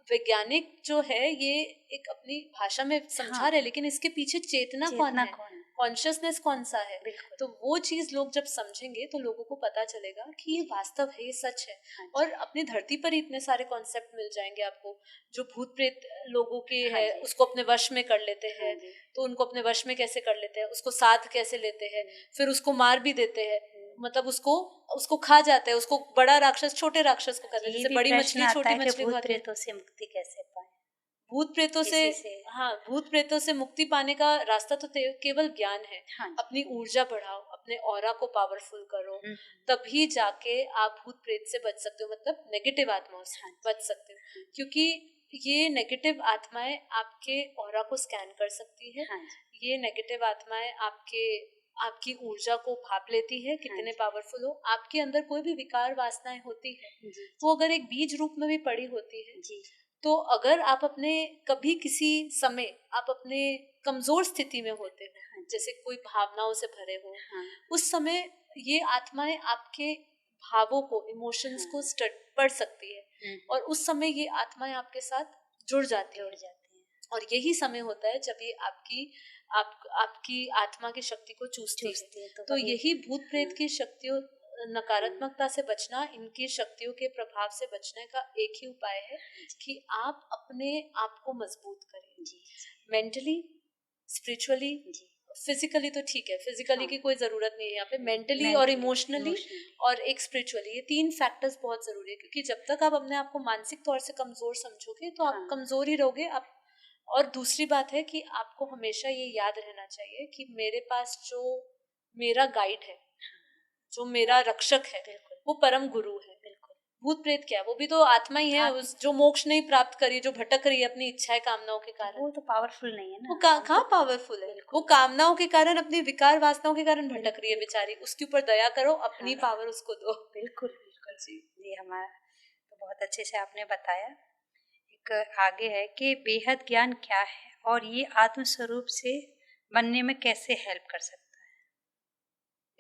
वैज्ञानिक जो है, ये एक अपनी भाषा में समझा हाँ, रहे, लेकिन इसके पीछे चेतना कौन चेतना है, कौन है? कॉन्शियसनेस कौन सा है? बिल्कुल, तो वो चीज लोग जब समझेंगे तो लोगों को पता चलेगा कि ये जी, वास्तव है, ये सच है। हाँ जी, और अपनी धरती पर ही इतने सारे कॉन्सेप्ट मिल जाएंगे आपको, जो भूत प्रेत लोगों के हाँ है, जी, उसको अपने वश में कर लेते हाँ हैं। जी, तो उनको अपने वश में कैसे कर लेते हैं, उसको साथ कैसे लेते हैं, हुँ, फिर उसको मार भी देते हैं। हुँ। मतलब उसको उसको खा जाते हैं, उसको बड़ा राक्षस छोटे राक्षस को हाँ कहते जी, हैं, ये जैसे भी बड़ी प्रश्न मछली आता छोटी है कि मछली को भूत खाती है। प्रेतों से मुक्ति कैसे पाएँ? भूत प्रेतों से, इसी से हाँ, भूत प्रेतों से मुक्ति पाने का रास्ता तो केवल ज्ञान है। हाँ जी। अपनी ऊर्जा बढ़ाओ, अपने ऑरा को पावरफुल करो, हम्म, तभी जाके आप भूत प्रेत से बच सकते हो, मतलब नेगेटिव आत्माओं से हाँ जी। बच सकते हो। क्योंकि ये नेगेटिव आत्माएं आपके ऑरा को स्कैन कर सकती है। हाँ जी। ये नेगेटिव आत्माएं आपकी ऊर्जा को भाप लेती है, कितने जी। पावरफुल हो। आपके अंदर कोई भी विकार वासनाएं होती है, जी वो अगर एक बीज रूप में भी पड़ी होती है, जी तो अगर आप अपने कभी किसी समय आप अपने कमजोर स्थिति में होते हो, हाँ, जैसे कोई भावनाओं से भरे हो, हाँ, उस समय ये आत्माएं आपके भावों को, इमोशंस को पढ़ सकती है, और उस समय ये आत्माएं आपके साथ जुड़ जाती हैं। और यही समय होता है जब ये आपकी आत्मा की शक्ति को चूसती है। तो यही भूत प्रेत की शक्तियों, नकारात्मकता से बचना, इनकी शक्तियों के प्रभाव से बचने का एक ही उपाय है कि आप अपने आप को मजबूत करें, मेंटली, स्पिरिचुअली, फिजिकली तो ठीक है, फिजिकली की कोई जरूरत नहीं है यहाँ पे, मेंटली और इमोशनली और एक स्पिरिचुअली, ये 3 फैक्टर्स बहुत जरूरी है। क्योंकि जब तक आप अपने आप को मानसिक तौर से कमजोर समझोगे तो आप कमजोर ही रहोगे। आप, और दूसरी बात है कि आपको हमेशा ये याद रहना चाहिए कि मेरे पास जो मेरा गाइड है, जो मेरा रक्षक है, वो परम गुरु है। भूत प्रेत क्या है, वो भी तो आत्मा ही है, उस जो मोक्ष नहीं प्राप्त करी, जो भटक रही है अपनी इच्छाएं कामनाओं के कारण। वो तो पावरफुल नहीं है ना, वो कहाँ पावरफुल है, वो कामनाओं के कारण, अपनी विकार वासनाओं के कारण भटक रही है बेचारी। उसके ऊपर दया करो, अपनी पावर उसको दो। बिल्कुल बिल्कुल जी जी। हमारा तो बहुत अच्छे से आपने बताया। एक आगे है कि बेहद ज्ञान क्या है और ये आत्म स्वरूप से बनने में कैसे हेल्प कर सकता है?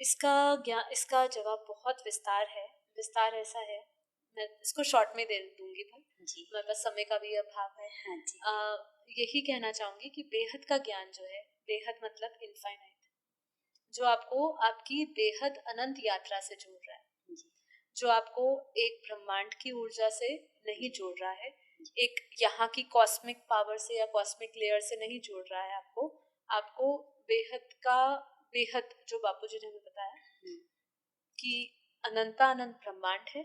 इसका जवाब बहुत विस्तार है। विस्तार ऐसा है, मैं इसको शॉर्ट में दे दूंगी जी, मेरे पास समय का भी अभाव है। हाँ जी। यही कहना चाहूंगी कि बेहद का ज्ञान जो है, बेहद मतलब इनफाइनाइट, जो आपको आपकी बेहद अनंत यात्रा से जोड़ रहा है, जो आपको एक ब्रह्मांड की ऊर्जा से नहीं जोड़ रहा है, एक यहाँ की कॉस्मिक पावर से या कॉस्मिक लेयर से नहीं जोड़ रहा है आपको बेहद जो बापूजी ने हमें बताया कि अनंत ब्रह्मांड है,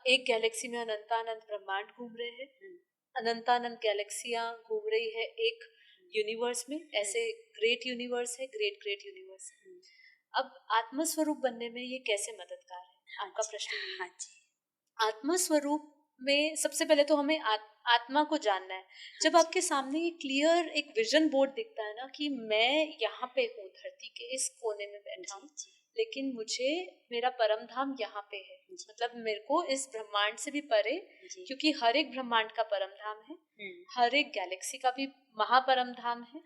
एक गैलेक्सी में अनंत ब्रह्मांड घूम रहे हैं, अनंत गैलेक्सियां घूम रही है एक यूनिवर्स में। ऐसे ग्रेट यूनिवर्स है, ग्रेट यूनिवर्स है। अब आत्मस्वरूप बनने में ये कैसे मददगार है, आपका प्रश्न ये। हाँ जी। आत्मस्वरूप में सबसे पहले तो हमें आत्मा को जानना है। जब आपके सामने ये क्लियर एक विजन बोर्ड दिखता है ना कि मैं यहाँ पे हूँ, धरती के इस कोने में बैठा हूँ, लेकिन मुझे मेरा परम धाम यहाँ पे है, मतलब मेरे को इस ब्रह्मांड से भी परे, क्योंकि हर एक ब्रह्मांड का परम धाम है, हर एक गैलेक्सी का भी महापरम धाम है।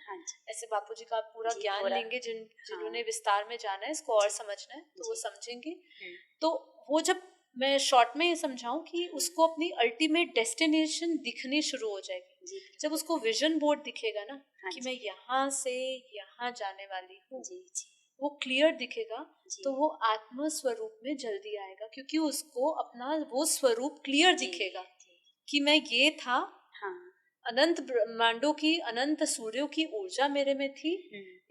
ऐसे बापूजी का पूरा ज्ञान लेंगे, जिन्होंने विस्तार में जाना है, इसको और समझना है तो वो समझेंगे। तो वो जब मैं शॉर्ट में ये समझाऊं कि उसको अपनी अल्टीमेट डेस्टिनेशन दिखनी शुरू हो जाएगी, जब उसको विजन बोर्ड दिखेगा ना कि मैं यहाँ से यहाँ जाने वाली हूँ, वो क्लियर दिखेगा, तो वो आत्म स्वरूप में जल्दी आएगा, क्योंकि उसको अपना वो स्वरूप क्लियर दिखेगा कि मैं ये था। अनंत ब्रह्मांडों की, अनंत सूर्यों की ऊर्जा मेरे में थी।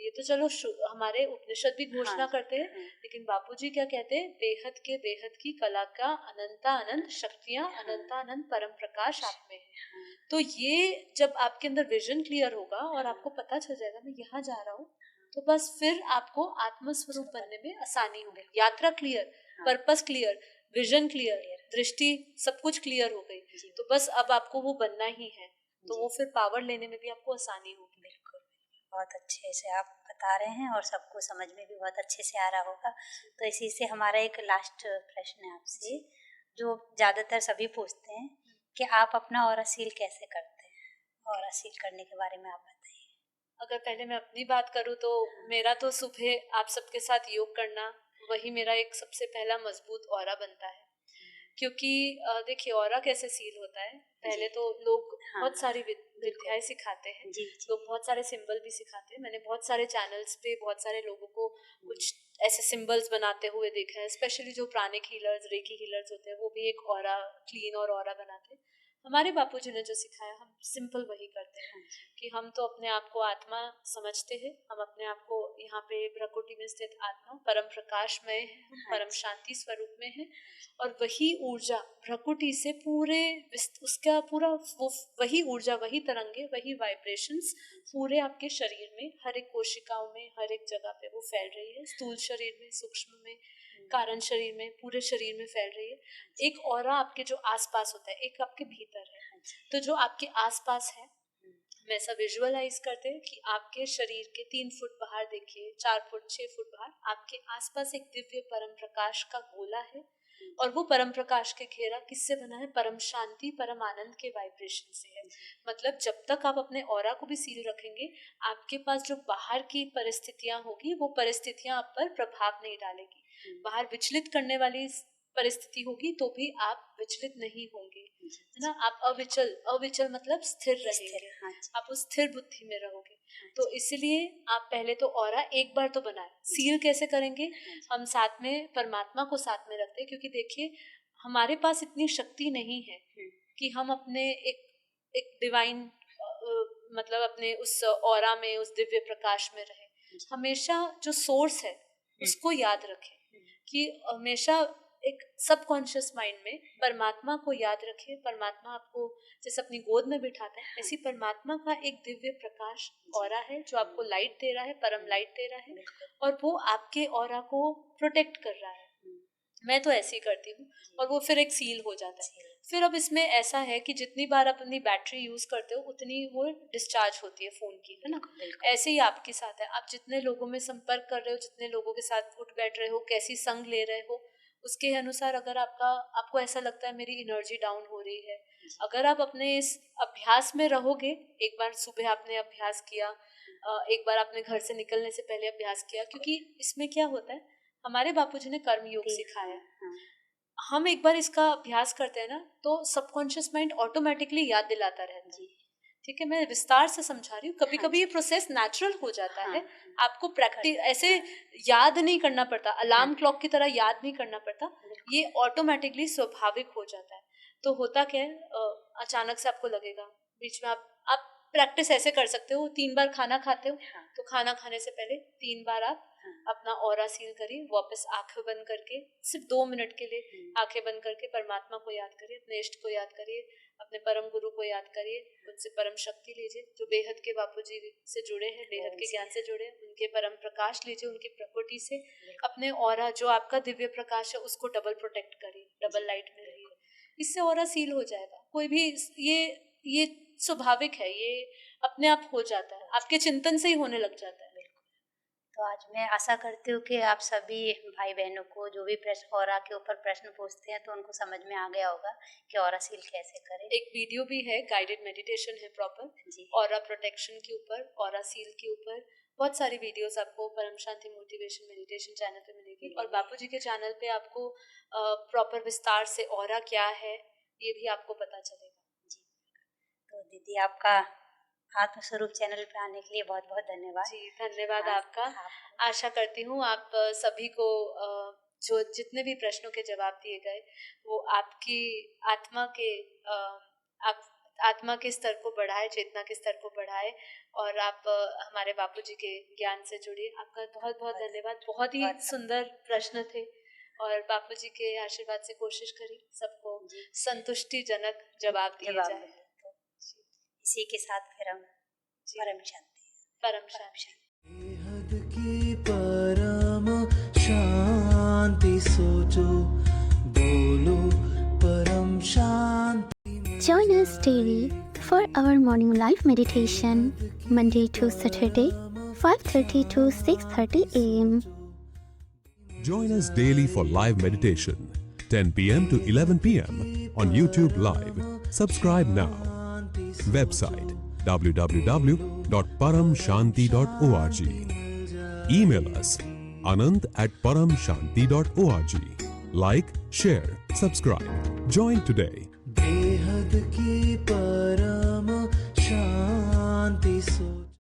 ये तो चलो हमारे उपनिषद भी घोषणा करते हैं, लेकिन बापूजी क्या कहते हैं, बेहद की कला का अनंत शक्तियां, अनंत परम प्रकाश आप में है। तो ये जब आपके अंदर विजन क्लियर होगा और आपको पता चल जाएगा मैं यहाँ जा रहा हूँ, तो बस फिर आपको आत्मस्वरूप बनने में आसानी होगी। यात्रा clear, purpose clear, vision clear, दृष्टि सब कुछ क्लियर हो गई, तो बस अब आपको वो बनना ही है, तो वो फिर पावर लेने में भी आपको आसानी होगी। बिल्कुल, बहुत अच्छे से आप बता रहे हैं और सबको समझ में भी बहुत अच्छे से आ रहा होगा। तो इसी से हमारा एक लास्ट प्रश्न है आपसे, जो ज़्यादातर सभी पूछते हैं कि आप अपना ऑरा सील कैसे करते हैं? ऑरा सील करने के बारे में आप बताइए। अगर पहले मैं अपनी बात करूँ तो मेरा तो सुबह आप सबके साथ योग करना, वही मेरा एक सबसे पहला मजबूत ऑरा बनता है। क्योंकि देखिए ऑरा कैसे सील होता है, पहले तो लोग बहुत सारी विद्याएं सिखाते हैं, लोग बहुत सारे सिंबल भी सिखाते हैं। मैंने बहुत सारे चैनल्स पे बहुत सारे लोगों को कुछ ऐसे सिंबल्स बनाते हुए देखा है, स्पेशली जो प्राणिक हीलर्स, रेकी हीलर्स होते हैं, वो भी एक ऑरा क्लीन और ऑरा बनाते हैं। हमारे बापूजी ने जो सिखाया हम सिंपल वही करते हैं कि हम तो अपने आप को आत्मा समझते हैं, हम अपने आप को यहाँ पे प्रकृति में स्थित आत्मा परम प्रकाश में है, हम परम शांति स्वरूप में है, और वही ऊर्जा प्रकृति से पूरे उसका पूरा वो वही ऊर्जा, वही तरंगे, वही वाइब्रेशंस पूरे आपके शरीर में हर एक कोशिकाओं में हर एक जगह पे वो फैल रही है, स्थूल शरीर में, सूक्ष्म में, कारण शरीर में, पूरे शरीर में फैल रही है। एक ऑरा आपके जो आसपास होता है, एक आपके भीतर है, तो जो आपके आसपास है हम ऐसा विजुअलाइज करते हैं कि आपके शरीर के 3 फुट बाहर देखिए, 4 फुट 6 फुट बाहर आपके आसपास एक दिव्य परम प्रकाश का गोला है, और वो परम प्रकाश के घेरा किससे बना है? परम शांति परम आनंद के वाइब्रेशन से है। मतलब जब तक आप अपने ऑरा को भी सील रखेंगे, आपके पास जो बाहर की परिस्थितियां होगी वो परिस्थितियां आप पर प्रभाव नहीं डालेगी। बाहर विचलित करने वाली परिस्थिति होगी तो भी आप विचलित नहीं होंगे, है ना। आप अविचल मतलब स्थिर रहेंगे, आप उस स्थिर बुद्धि में रहोगे। तो इसलिए आप पहले तो ऑरा एक बार तो बनाए। सील कैसे करेंगे? हम साथ में परमात्मा को साथ में रखते हैं, क्योंकि देखिए हमारे पास इतनी शक्ति नहीं है कि हम अपने एक डिवाइन मतलब अपने उस ऑरा में, उस दिव्य प्रकाश में रहे। हमेशा जो सोर्स है उसको याद रखें, कि हमेशा एक सबकॉन्शियस माइंड में परमात्मा को याद रखें। परमात्मा आपको जैसे अपनी गोद में बिठाते हैं, ऐसी परमात्मा का एक दिव्य प्रकाश ऑरा है जो आपको लाइट दे रहा है, परम लाइट दे रहा है, और वो आपके ऑरा को प्रोटेक्ट कर रहा है। मैं तो ऐसे ही करती हूँ, और वो फिर एक सील हो जाता है। फिर अब इसमें ऐसा है कि जितनी बार आप अपनी बैटरी यूज करते हो उतनी वो डिस्चार्ज होती है फोन की, है ना। ऐसे ही आपके साथ है, आप जितने लोगों में संपर्क कर रहे हो, जितने लोगों के साथ उठ बैठ रहे हो, कैसी संग ले रहे हो, उसके अनुसार अगर आपको ऐसा लगता है मेरी एनर्जी डाउन हो रही है, अगर आप अपने इस अभ्यास में रहोगे, एक बार सुबह आपने अभ्यास किया, एक बार आपने घर से निकलने से पहले अभ्यास किया, क्योंकि इसमें क्या होता है, हमारे बापूजी ने कर्म योग सिखाया। हम एक बार इसका अभ्यास करते हैं ना, तो सबकॉन्शियस माइंड ऑटोमेटिकली याद दिलाता रहता है। ठीक है, मैं विस्तार से समझा रही हूँ। कभी कभी ये प्रोसेस नेचुरल हो जाता है, आपको प्रैक्टिस ऐसे याद नहीं करना पड़ता, अलार्म क्लॉक की तरह याद नहीं करना पड़ता, ये ऑटोमेटिकली स्वाभाविक हो जाता है। तो होता क्या है, अचानक से आपको लगेगा, बीच में आप प्रैक्टिस ऐसे कर सकते हो। 3 बार खाना खाते हो तो खाना खाने से पहले 3 बार आप अपना ऑरा सील करिए, वापस आंखें बंद करके सिर्फ 2 मिनट के लिए आंखें बंद करके परमात्मा को याद करिए, अपने इष्ट को याद करिए, अपने परम गुरु को याद करिए, उनसे परम शक्ति लीजिए, जो बेहद के बापूजी से जुड़े हैं, बेहद के ज्ञान से जुड़े हैं, उनके परम प्रकाश लीजिए, उनकी प्रकृति से अपने ऑरा जो आपका दिव्य प्रकाश है उसको डबल प्रोटेक्ट करिए, डबल लाइट में रहिए, इससे ऑरा सील हो जाएगा। कोई भी ये स्वाभाविक है, ये अपने आप हो जाता है, आपके चिंतन से ही होने लग जाता है। तो आज मैं आशा करती हूँ कि आप सभी भाई बहनों को जो भी प्रश्न ऑरा के ऊपर प्रश्न पूछते हैं तो उनको समझ में आ गया होगा कि ऑरा सील कैसे करें। एक वीडियो भी है, गाइडेड मेडिटेशन है प्रॉपर ऑरा प्रोटेक्शन के ऊपर, ऑरा सील के ऊपर। बहुत सारी वीडियोस आपको परम शांति मोटिवेशन मेडिटेशन चैनल पे मिलेगी, और बापूजी के चैनल पे आपको प्रॉपर विस्तार से ऑरा क्या है ये भी आपको पता चलेगा। तो दीदी आपका आत्मस्वरूप चैनल पे आने के लिए बहुत बहुत धन्यवाद। जी धन्यवाद आपका। आशा करती हूँ आप सभी को जो जितने भी प्रश्नों के जवाब दिए गए वो आपकी आत्मा के स्तर को बढ़ाए, चेतना के स्तर को बढ़ाए, और आप हमारे बापूजी के ज्ञान से जुड़िए। आपका बहुत बहुत धन्यवाद। बहुत ही सुंदर प्रश्न थे, और बापूजी के आशीर्वाद से कोशिश करी सबको संतुष्टिजनक जवाब दिया जाए। इसी के साथ फिर हम परम शांति बेहद की परम शांति सोचो, बोलो परम शांति। Join us daily for our morning live meditation, Monday to Saturday, 5:30 to 6:30 a.m. Join us daily for live meditation, 10 p.m. to 11 p.m. on YouTube Live. Subscribe now. Website www.paramshanti.org. Email us anand@paramshanti.org. Like, share, subscribe. Join today. बेहद की